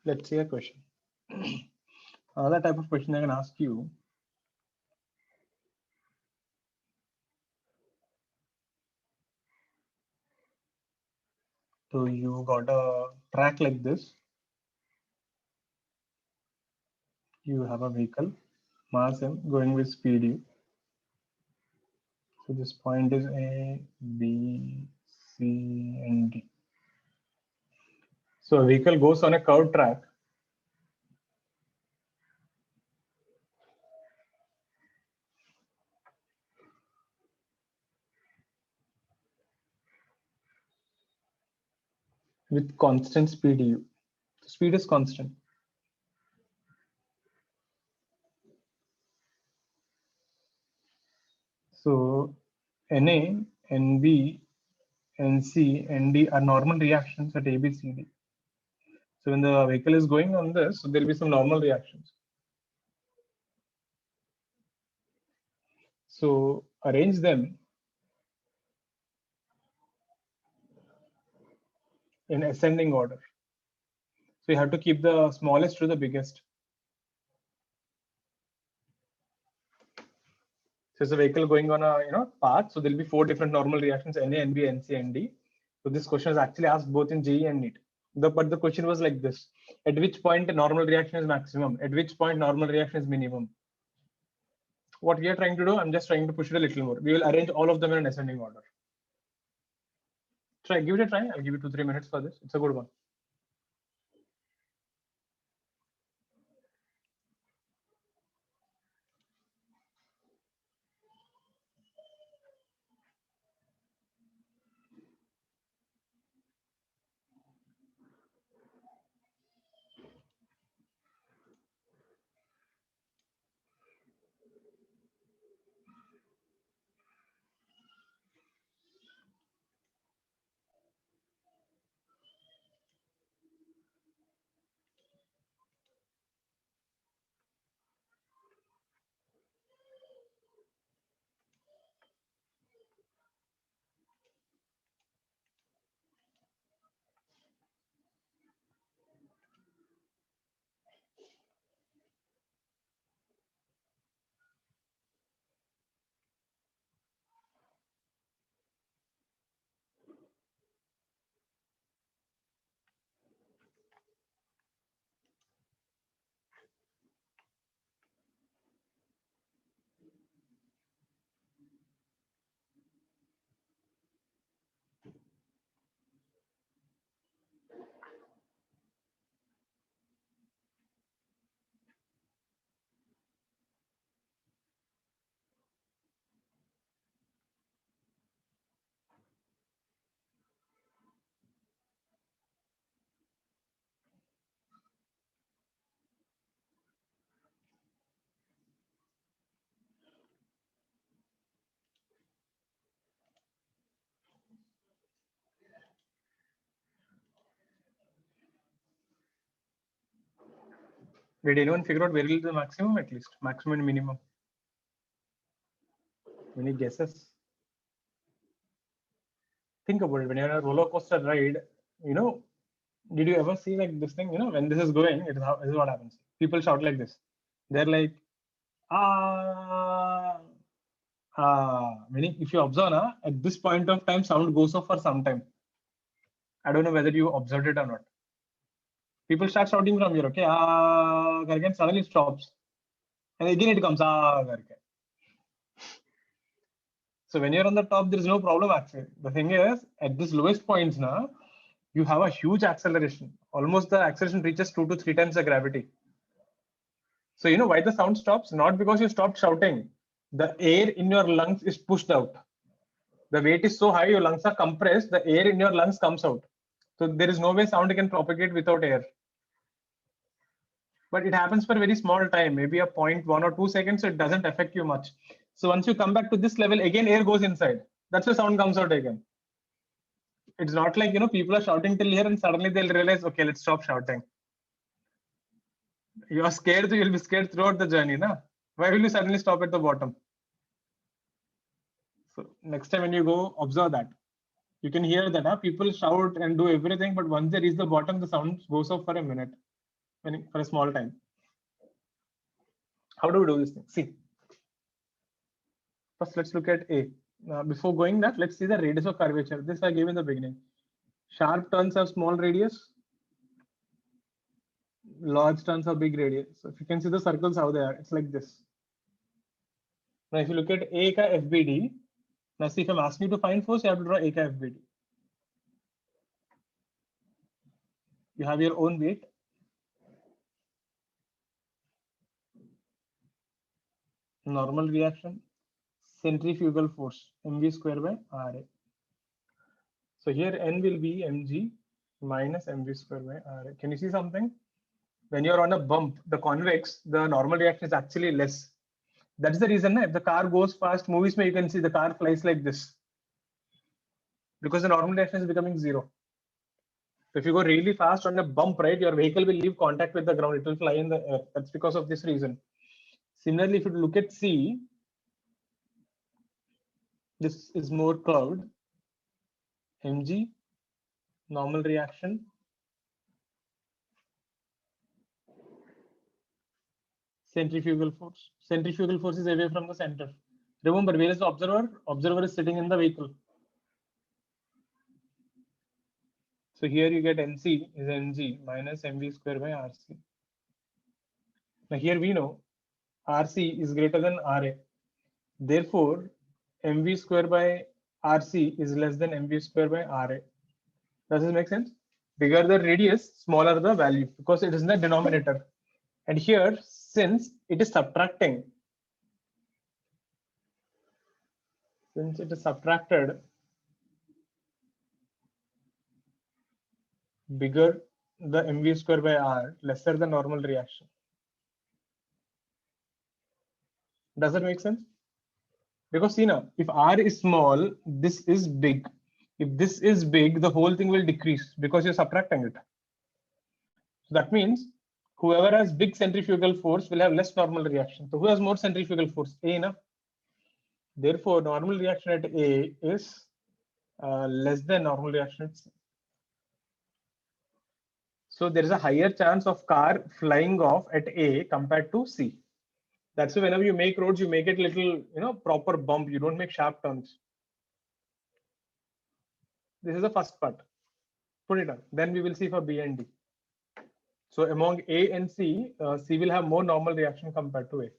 Let's see a question. Another type of question I can ask you. So you got a track like this. You have a vehicle, mass m, going with speed u. So this point is A, B, C, and D. So a vehicle goes on a curved track. With constant speed u. The speed is constant. So NA, NB, NC, ND are normal reactions at A, B, C, D. So when the vehicle is going on this, so there will be some normal reactions. So arrange them in ascending order. So you have to keep the smallest to the biggest. So it's a vehicle going on a path. So there'll be 4 different normal reactions: Na, Nb, Nc, Nd. So this question is actually asked both in JEE and NEET. But the question was like this: at which point a normal reaction is maximum? At which point normal reaction is minimum? What we are trying to do, I'm just trying to push it a little more. We will arrange all of them in an ascending order. Try, give it a try. I'll give you 2-3 minutes for this. It's a good one. Did anyone figure out where is the maximum at least? Maximum and minimum? Any guesses? Think about it. When you're on a roller coaster ride, did you ever see like this thing? When this is going, this is what happens. People shout like this. They're like, meaning if you observe, at this point of time, sound goes off for some time. I don't know whether you observed it or not. People start shouting from here, okay, and suddenly stops. And again it comes, So when you're on the top, there is no problem actually. The thing is, at this lowest points now, you have a huge acceleration. Almost the acceleration reaches 2 to 3 times the gravity. So why the sound stops? Not because you stopped shouting. The air in your lungs is pushed out. The weight is so high, your lungs are compressed, the air in your lungs comes out. So there is no way sound can propagate without air. But it happens for a very small time, maybe a 0.1 or 2 seconds, so it doesn't affect you much. So once you come back to this level, again air goes inside. That's why sound comes out again. It's not like, people are shouting till here and suddenly they'll realize, okay, let's stop shouting. You are scared, so you'll be scared throughout the journey. Why will you suddenly stop at the bottom? So next time when you go, observe that. You can hear that people shout and do everything, but once they reach the bottom, the sound goes off for a minute, for a small time. How do we do this thing? See, first let's look at A. Before going that, let's see the radius of curvature. This I gave in the beginning. Sharp turns have small radius. Large turns have big radius. So if you can see the circles, how they are, it's like this. Now, if you look at A ka FBD, now see if I'm asking you to find force, you have to draw A ka FBD. You have your own weight. Normal reaction, centrifugal force, mv square by Ra. So here N will be mg minus mv square by Ra. Can you see something? When you're on a bump, the convex, the normal reaction is actually less. That's the reason if the car goes fast, movies you can see the car flies like this. Because the normal reaction is becoming 0. So if you go really fast on a bump, right, your vehicle will leave contact with the ground. It will fly in the air. That's because of this reason. Similarly, if you look at C, this is more curved. Mg, normal reaction. Centrifugal force. Centrifugal force is away from the center. Remember, where is the observer? Observer is sitting in the vehicle. So here you get NC is NG minus MV square by RC. Now here we know RC is greater than RA. Therefore, MV square by RC is less than MV square by RA. Does this make sense? Bigger the radius, smaller the value, because it is in the denominator. And here, since it is subtracting, since it is subtracted, bigger the MV square by R, lesser the normal reaction. Does that make sense? Because see now, if R is small, this is big. If this is big, the whole thing will decrease because you're subtracting it. So that means whoever has big centrifugal force will have less normal reaction. So who has more centrifugal force? A, na? Therefore, normal reaction at A is less than normal reaction at C. So there is a higher chance of car flying off at A compared to C. That's why whenever you make roads, you make it little, proper bump. You don't make sharp turns. This is the first part. Put it on. Then we will see for B and D. So among A and C, C will have more normal reaction compared to A.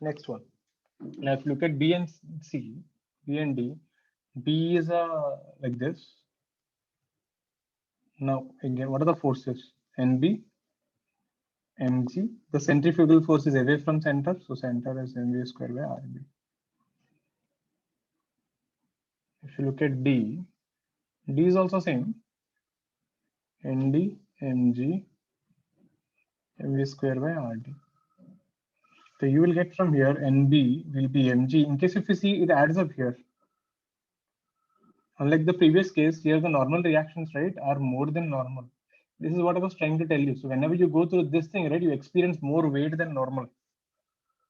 Next one. Now, if you look at B and C, B and D, B is like this. Now, again, what are the forces? NB, mg. The centrifugal force is away from center, so center is mv square by rb. If you look at D, D is also same. nd, mg, mv square by rd. So you will get from here nb will be mg. In case if you see, it adds up here. Unlike the previous case, here the normal reactions, right, are more than normal. This is what I was trying to tell you. So whenever you go through this thing, right, you experience more weight than normal.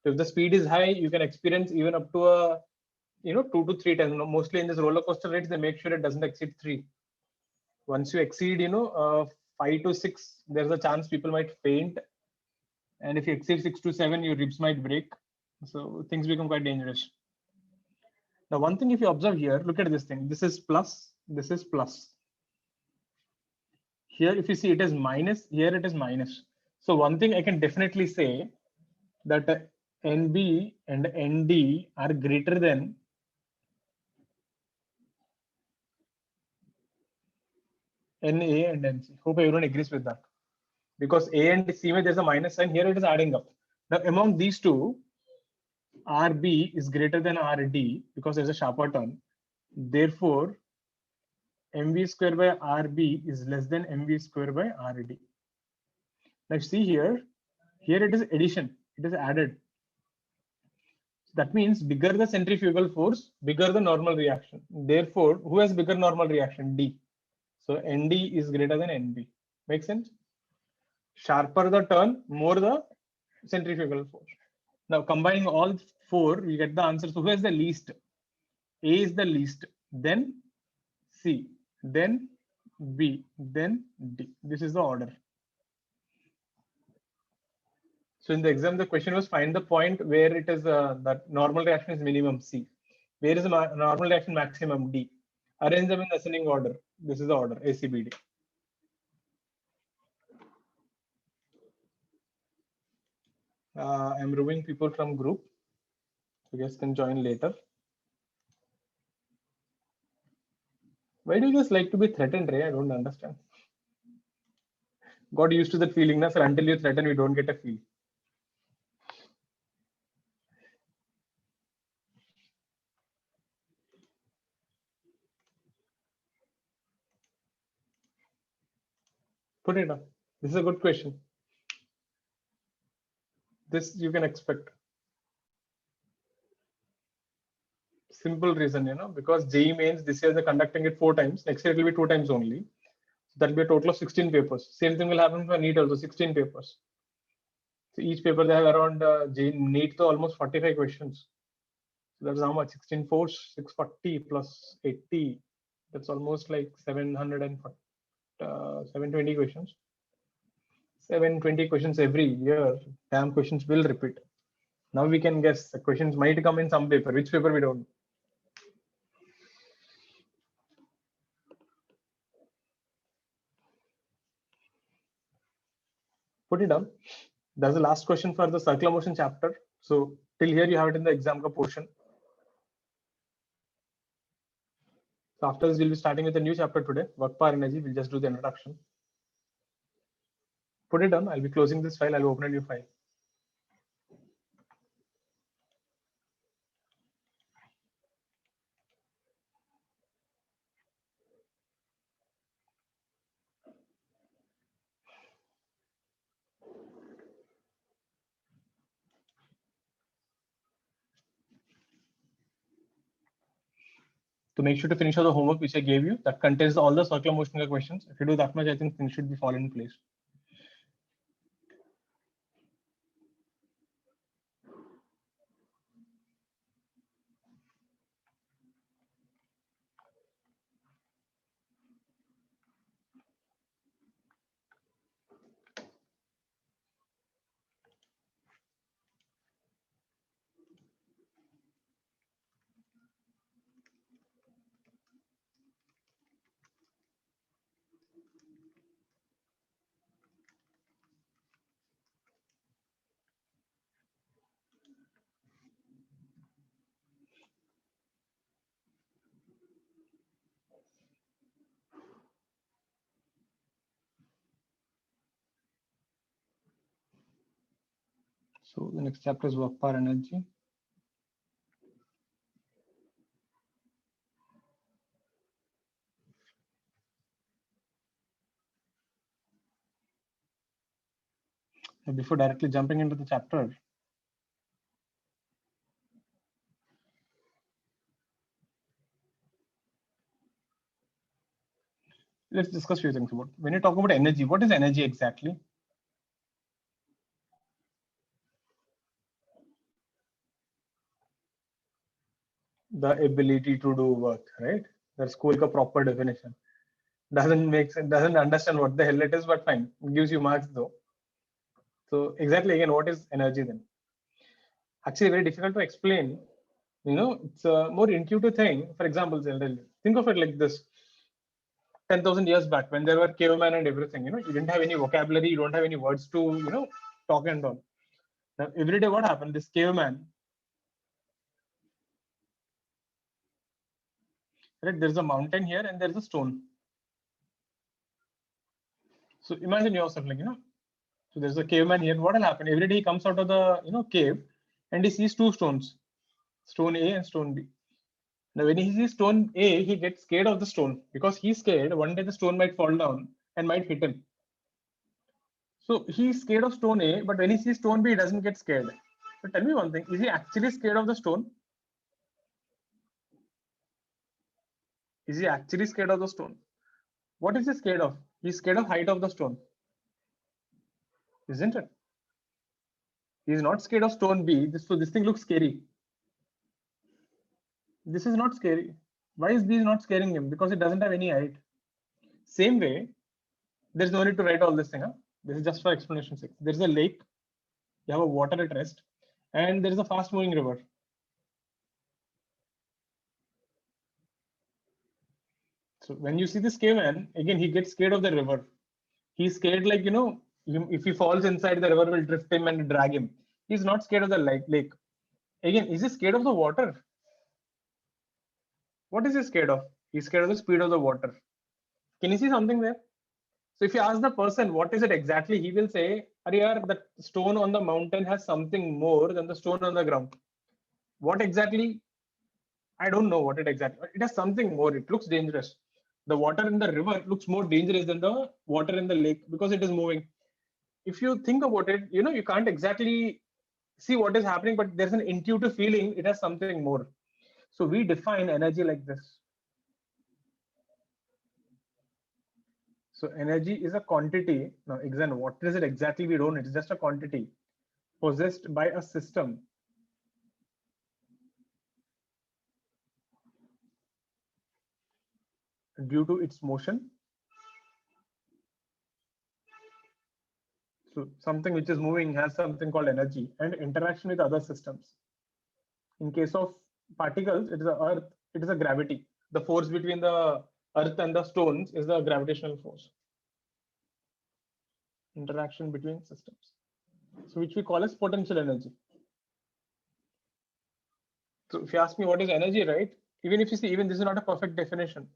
If the speed is high, you can experience even up to a 2 to 3 times. Mostly in this roller coaster rates, they make sure it doesn't exceed 3. Once you exceed 5 to 6, there's a chance people might faint, and if you exceed 6 to 7, your ribs might break. So things become quite dangerous. Now, one thing, if you observe here, look at this thing. This is plus, this is plus. Here, if you see, it is minus, here it is minus. So one thing I can definitely say that NB and ND are greater than NA and NC. Hope everyone agrees with that. Because A and C, there's a minus sign, here it is adding up. Now, among these two, RB is greater than RD because there's a sharper turn. Therefore, MV square by RB is less than MV square by RD. Now see here it is addition, it is added. That means bigger the centrifugal force, bigger the normal reaction. Therefore, who has bigger normal reaction? D. So ND is greater than NB. Make sense? Sharper the turn, more the centrifugal force. Now combining all 4, we get the answer. So who has the least? A is the least, then C, then B, then D. This is the order. So in the exam, the question was find the point where it is that normal reaction is minimum C. Where is the normal reaction maximum D? Arrange them in ascending order. This is the order ACBD. I'm removing people from group. You guys can join later. Why do you guys like to be threatened, Ray? I don't understand. Got used to that feeling, na, sir. Until you threaten, we don't get a feel. Put it up. This is a good question. This you can expect. Simple reason, because JEE mains this year they're conducting it 4 times. Next year it will be 2 times only. So that'll be a total of 16 papers. Same thing will happen for NEET also, 16 papers. So each paper they have around NEET to almost 45 questions. So that's how much? 16 force 640 plus 80. That's almost like 720 questions. 720 questions every year. Damn, questions will repeat. Now we can guess the questions might come in some paper. Which paper we don't know. Put it down. That's the last question for the circular motion chapter. So till here you have it in the exam portion. So after this, we'll be starting with a new chapter today, work power energy. We'll just do the introduction. Put it down. I'll be closing this file. I'll open a new file. To make sure to finish all the homework which I gave you, that contains all the circular motion questions. If you do that much, I think things should be fallen in place. So the next chapter is work power energy. And before directly jumping into the chapter, let's discuss a few things about when you talk about energy. What is energy exactly? the ability to do work, right? That's school ka proper definition. Doesn't make sense, doesn't understand what the hell it is, but fine, gives you marks though. So exactly, again, what is energy then? Actually, very difficult to explain. It's a more intuitive thing. For example, think of it like this: 10,000 years back, when there were cavemen and everything, you didn't have any vocabulary, you don't have any words to, talk and all. Now, every day, what happened? This caveman, right? There's a mountain here and there's a stone. So imagine yourself, so there's a caveman here. What will happen? Every day he comes out of the, cave, and he sees two stones, stone A and stone B. Now, when he sees stone A, he gets scared of the stone because he's scared one day the stone might fall down and might hit him. So he's scared of stone A, but when he sees stone B, he doesn't get scared. But tell me one thing: is he actually scared of the stone? Is he actually scared of the stone? What is he scared of? He's scared of height of the stone, isn't it? He's not scared of stone B. So this thing looks scary. This is not scary. Why is B not scaring him? Because it doesn't have any height. Same way, there's no need to write all this thing. This is just for explanation sake. There's a lake, you have a water at rest, and there is a fast moving river. So when you see this caveman, again, he gets scared of the river. He's scared, like, if he falls inside, the river will drift him and drag him. He's not scared of the lake. Again, is he scared of the water? What is he scared of? He's scared of the speed of the water. Can you see something there? So if you ask the person, what is it exactly? He will say, Ariyar, the stone on the mountain has something more than the stone on the ground. What exactly? I don't know what it exactly. It has something more. It looks dangerous. The water in the river looks more dangerous than the water in the lake because it is moving. If you think about it, you can't exactly see what is happening, but there's an intuitive feeling it has something more. So we define energy like this. So energy is a quantity. Now, example, what is it exactly? We don't. It's just a quantity possessed by a system due to its motion. So something which is moving has something called energy and interaction with other systems. In case of particles, it is the earth, it is a gravity. The force between the earth and the stones is the gravitational force. Interaction between systems. So which we call as potential energy. So if you ask me what is energy, right? Even if you see, even this is not a perfect definition,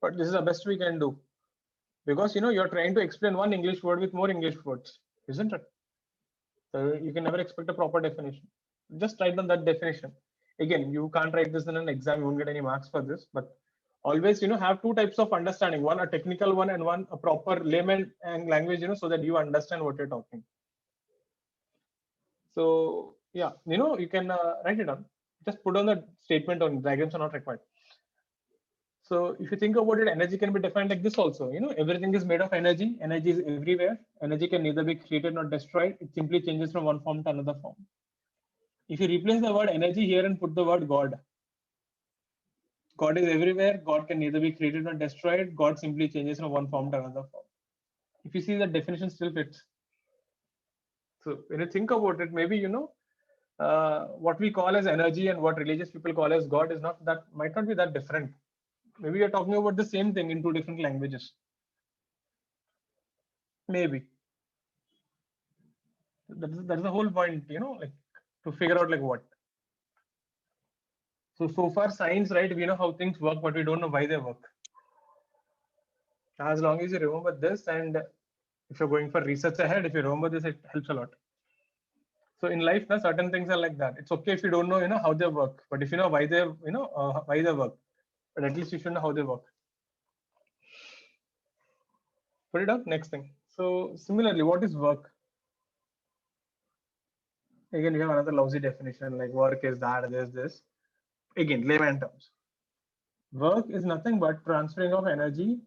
but this is the best we can do. Because you're trying to explain one English word with more English words, isn't it? So you can never expect a proper definition. Just write down that definition. Again, you can't write this in an exam, you won't get any marks for this, but always have two types of understanding, one a technical one and one a proper layman and language, so that you understand what you're talking. So yeah, you can write it down. Just put on the statement on diagrams are not required. So if you think about it, energy can be defined like this also. Everything is made of energy. Energy is everywhere. Energy can neither be created nor destroyed. It simply changes from one form to another form. If you replace the word energy here and put the word God, God is everywhere. God can neither be created nor destroyed. God simply changes from one form to another form. If you see, the definition still fits. So when you think about it, maybe what we call as energy and what religious people call as God is not that, might not be that different. Maybe you're talking about the same thing in two different languages. Maybe. That's the whole point, like to figure out like what. So far science, right? We know how things work, but we don't know why they work. As long as you remember this, and if you're going for research ahead, if you remember this, it helps a lot. So in life, certain things are like that. It's okay if you don't know, how they work, but if you know why they, why they work, but at least you should know how they work. Put it up. Next thing. So similarly, what is work? Again, we have another lousy definition, like work is that, this. Again, layman terms. Work is nothing but transferring of energy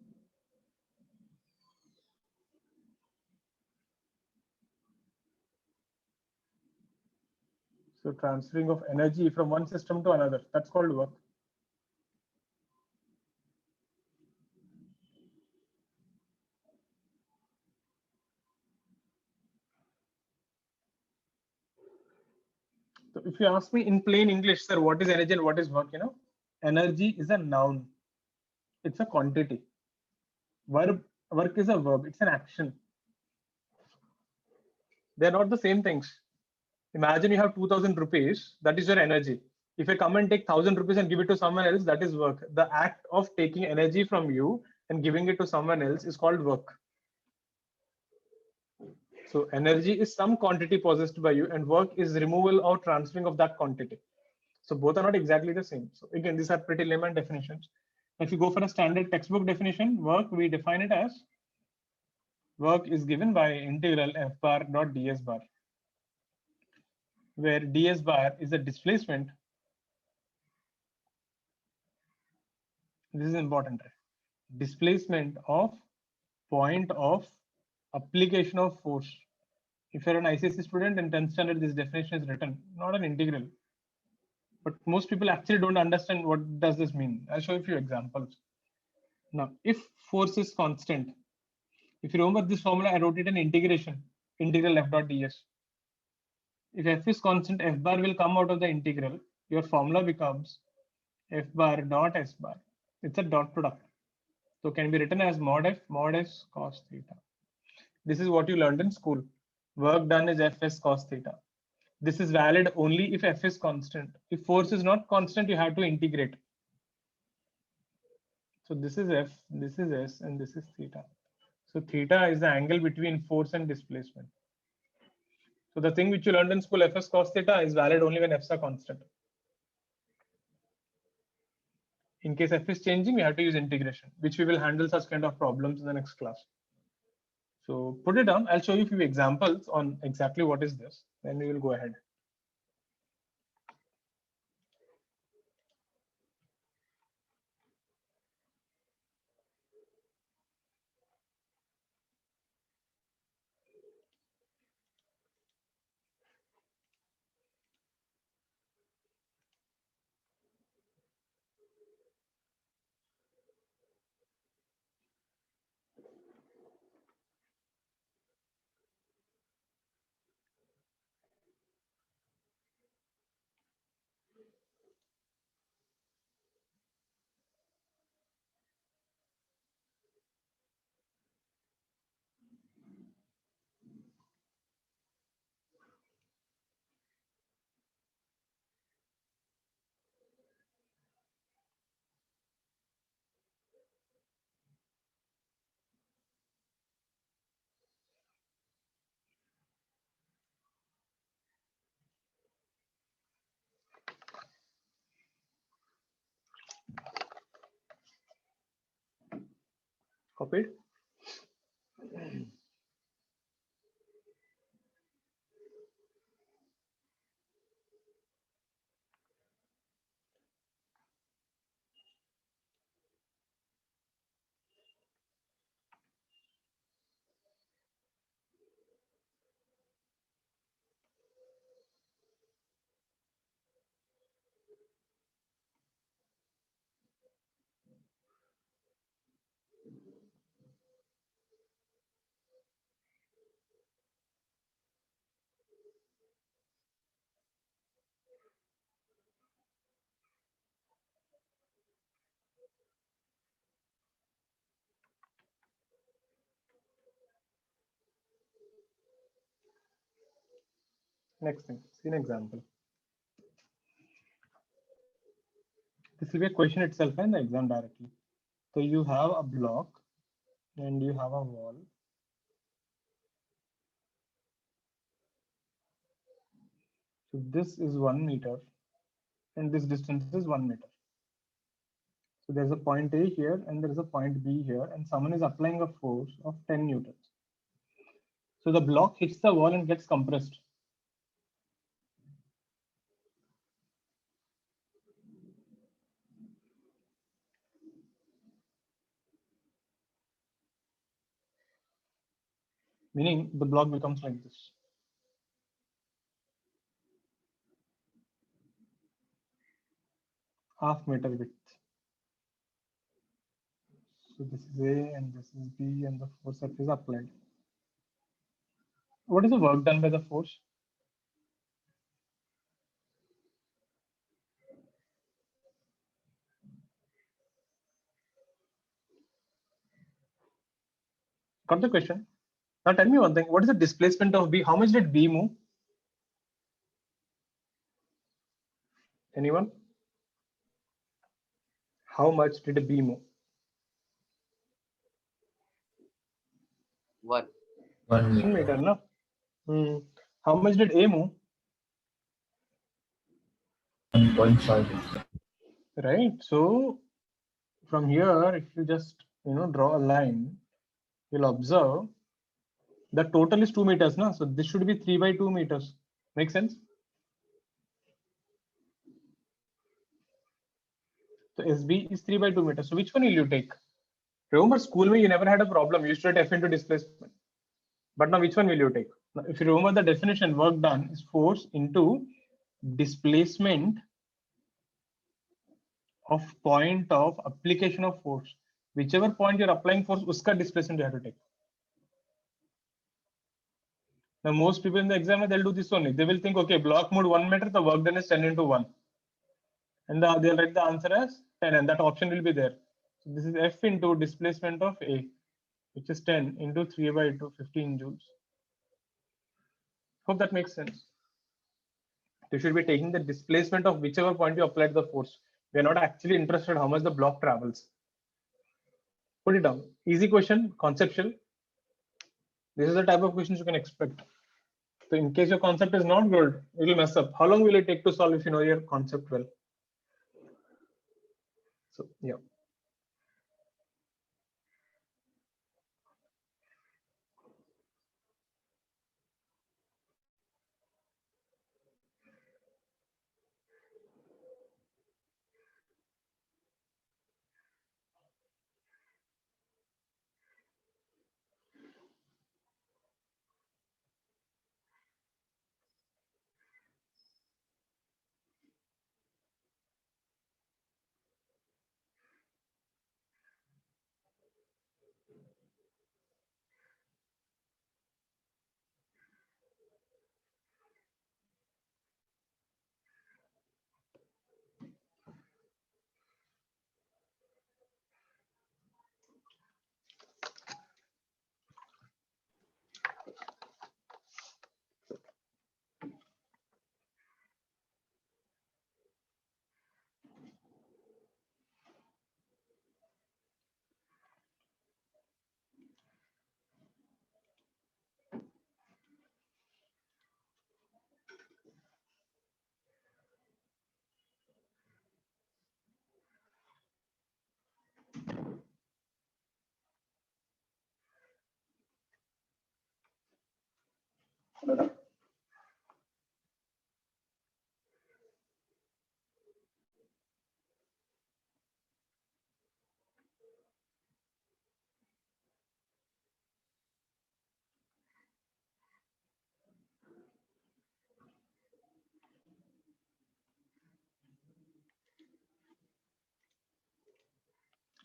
So transferring of energy from one system to another, that's called work. So if you ask me in plain English, sir, what is energy and what is work, energy is a noun. It's a quantity. Work is a verb. It's an action. They're not the same things. Imagine you have 2000 rupees. That is your energy. If I come and take 1000 rupees and give it to someone else, that is work. The act of taking energy from you and giving it to someone else is called work. So energy is some quantity possessed by you, and work is removal or transferring of that quantity. So both are not exactly the same. So again, these are pretty layman definitions. If you go for a standard textbook definition, work, we define it as work is given by integral f bar dot ds bar, where ds bar is a displacement. This is important. Displacement of point of application of force. If you're an ICSE student in 10th standard, this definition is written, not an integral. But most people actually don't understand what does this mean. I'll show you a few examples. Now, if force is constant, if you remember this formula, I wrote it in integration, integral f dot ds. If f is constant, f bar will come out of the integral. Your formula becomes f bar dot s bar. It's a dot product. So can be written as mod f mod s cos theta. This is what you learned in school. Work done is fs cos theta. This is valid only if f is constant. If force is not constant, you have to integrate. So this is f, this is s, and this is theta. So theta is the angle between force and displacement. So the thing which you learned in school, fs cos theta, is valid only when f's are constant. In case f is changing, we have to use integration, which we will handle such kind of problems in the next class. So put it down. I'll show you a few examples on exactly what is this. Then we will go ahead. Copied. Next thing, see an example. This will be a question itself in the exam directly. So you have a block and you have a wall. So this is 1 meter and this distance is 1 meter. So there's a point A here and there's a point B here, and someone is applying a force of 10 newtons. So the block hits the wall and gets compressed. Meaning the block becomes like this. Half meter width. So this is A and this is B and the force F is applied. What is the work done by the force? Got the question? Now tell me one thing. What is the displacement of B? How much did B move? Anyone? How much did B move? 1. 1 1 meter. meter, no? How much did A move? 1.5 meter. Right. So from here, if you just draw a line, you'll observe the total is 2 meters, no? So this should be 3 by 2 meters. Make sense? So SB is 3 by 2 meters. So which one will you take? Remember, school mein you never had a problem. You used to write F into displacement. But now which one will you take? Now, if you remember the definition, work done is force into displacement of point of application of force. Whichever point you're applying force, uska displacement you have to take. Now, most people in the exam, they'll do this only. They will think, okay, block mode 1 meter, the work done is 10 into 1. And they'll write the answer as 10, and that option will be there. So this is F into displacement of A, which is 10 into 3 by 2, 15 joules. Hope that makes sense. You should be taking the displacement of whichever point you applied the force. We are not actually interested how much the block travels. Put it down. Easy question, conceptual. This is the type of questions you can expect. So in case your concept is not good, it will mess up. How long will it take to solve if you know your concept well? So yeah.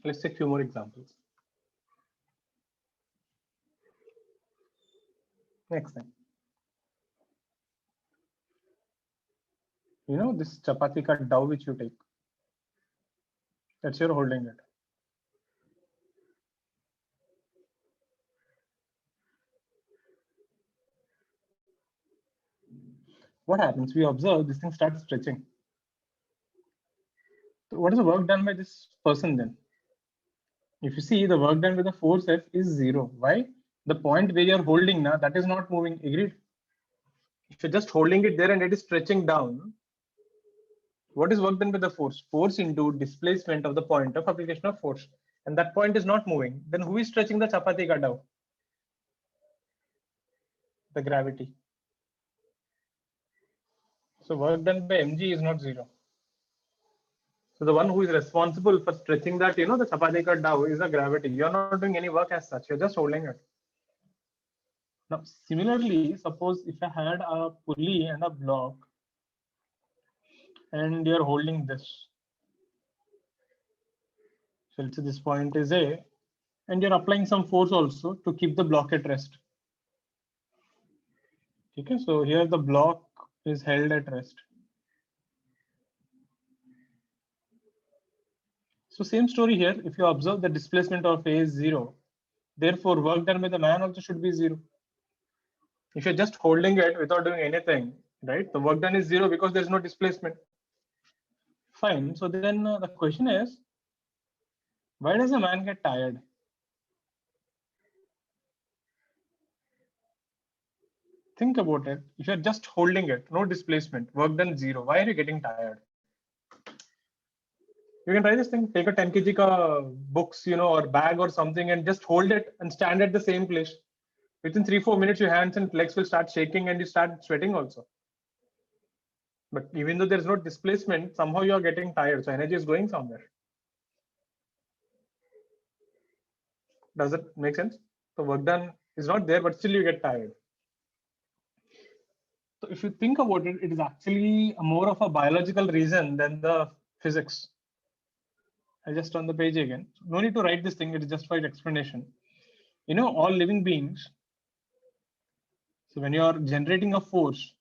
Let's take a few more examples. Next time. You know this chapati ka dough which you take. That's you're holding it. What happens? We observe this thing starts stretching. So what is the work done by this person then? If you see the work done with the force F is 0. Why? The point where you're holding now, that is not moving. Agreed? If you're just holding it there and it is stretching down, what is work done with the force? Force into displacement of the point of application of force. And that point is not moving. Then who is stretching the chapati ka dough? The gravity. So work done by mg is not 0. So the one who is responsible for stretching that, the chapati ka dough is the gravity. You're not doing any work as such. You're just holding it. Now, similarly, suppose if I had a pulley and a block and you're holding this. So let's say this point is A and you're applying some force also to keep the block at rest. Okay, so here the block is held at rest. So same story here. If you observe the displacement of A is 0 Therefore, work done by the man also should be 0. If you're just holding it without doing anything, right, the work done is 0 because there's no displacement. Fine. So then the question is, why does a man get tired? Think about it. If you're just holding it, no displacement, work done 0, why are you getting tired? You can try this thing, take a 10 kg ka books, or bag or something, and just hold it and stand at the same place. Within 3-4 minutes, your hands and legs will start shaking and you start sweating also. But even though there's no displacement, somehow you are getting tired. So energy is going somewhere. Does it make sense? The work done is not there, but still you get tired. So if you think about it, it is actually more of a biological reason than the physics. I'll just turn the page again. No need to write this thing. It is just for explanation. All living beings. So when you are generating a force,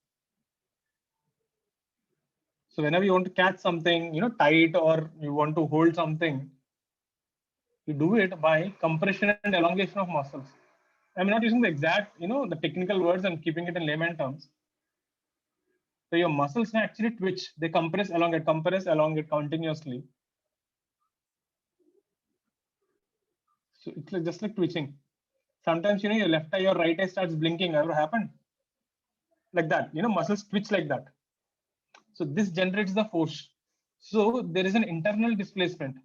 so whenever you want to catch something, tight, or you want to hold something, you do it by compression and elongation of muscles. I'm not using the exact, the technical words. I'm keeping it in layman terms. So your muscles can actually twitch. They compress, elongate continuously. So it's just like twitching. Sometimes, your left eye, your right eye starts blinking. Ever happened? Like that, muscles twitch like that. So this generates the force. So there is an internal displacement.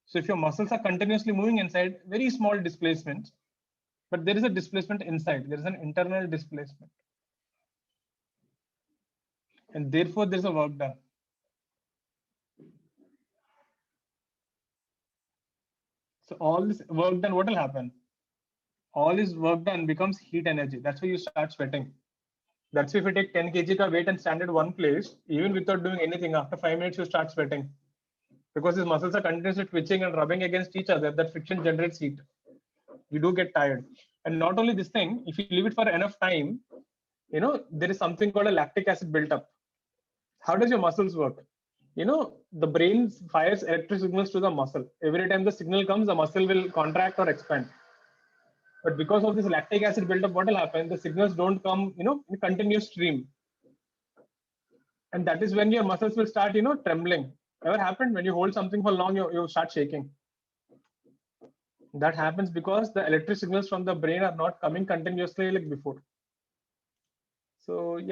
So if your muscles are continuously moving inside, very small displacement, but there is a displacement inside. There is an internal displacement. And therefore, there's a work done. So all this work done, what will happen? All this work done becomes heat energy. That's why you start sweating. That's why if you take 10 kg ka weight and stand at one place, even without doing anything, after 5 minutes, you start sweating. Because his muscles are continuously twitching and rubbing against each other. That friction generates heat. You do get tired. And not only this thing, if you leave it for enough time, there is something called a lactic acid built up. How does your muscles work? The brain fires electric signals to the muscle. Every time the signal comes, the muscle will contract or expand. But because of this lactic acid buildup, what will happen? The signals don't come, in a continuous stream. And that is when your muscles will start, trembling. Ever happened? When you hold something for long, you start shaking. That happens because the electric signals from the brain are not coming continuously like before. So yeah.